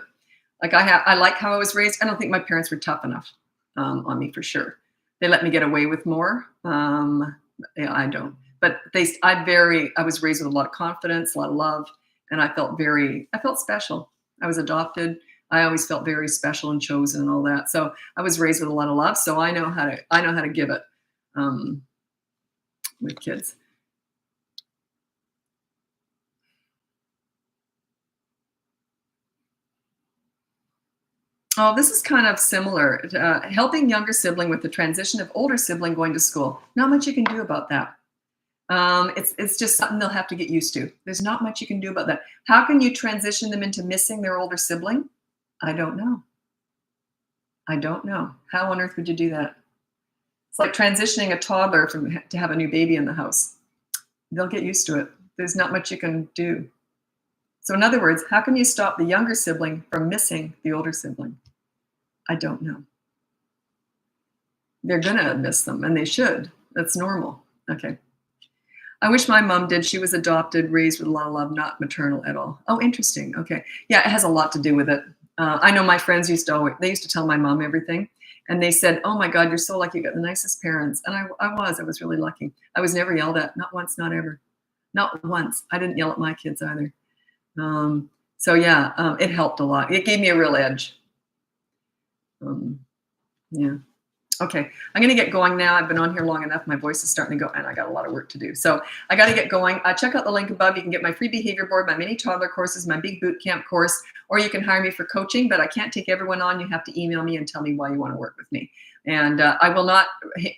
Like, I like how I was raised. I don't think my parents were tough enough on me, for sure. They let me get away with more. Yeah, I don't. But I was raised with a lot of confidence, a lot of love, and I felt special. I was adopted. I always felt very special and chosen and all that. So I was raised with a lot of love. So I know how to give it with kids. Oh, this is kind of similar. Helping younger sibling with the transition of older sibling going to school. Not much you can do about that. It's just something they'll have to get used to. There's not much you can do about that. How can you transition them into missing their older sibling? I don't know. How on earth would you do that? It's like transitioning a toddler to have a new baby in the house. They'll get used to it. There's not much you can do. So in other words, how can you stop the younger sibling from missing the older sibling? I don't know. They're going to miss them, and they should. That's normal. Okay. I wish my mom did. She was adopted, raised with a lot of love, not maternal at all. Oh, interesting. Okay. Yeah, it has a lot to do with it. I know my friends used to tell my mom everything. And they said, oh my God, you're so lucky. You got the nicest parents. And I was really lucky. I was never yelled at. Not once, not ever. Not once. I didn't yell at my kids either. So yeah, it helped a lot. It gave me a real edge. Yeah. Okay, I'm going to get going now. I've been on here long enough. My voice is starting to go, and I got a lot of work to do. So I got to get going. Check out the link above. You can get my free behavior board, my mini toddler courses, my big boot camp course, or you can hire me for coaching, but I can't take everyone on. You have to email me and tell me why you want to work with me. And I will not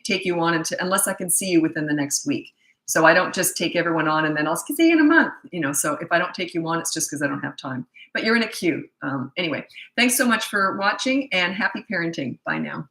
take you on unless I can see you within the next week. So I don't just take everyone on and then I'll see you in a month. So if I don't take you on, it's just because I don't have time. But you're in a queue. Anyway, thanks so much for watching and happy parenting. Bye now.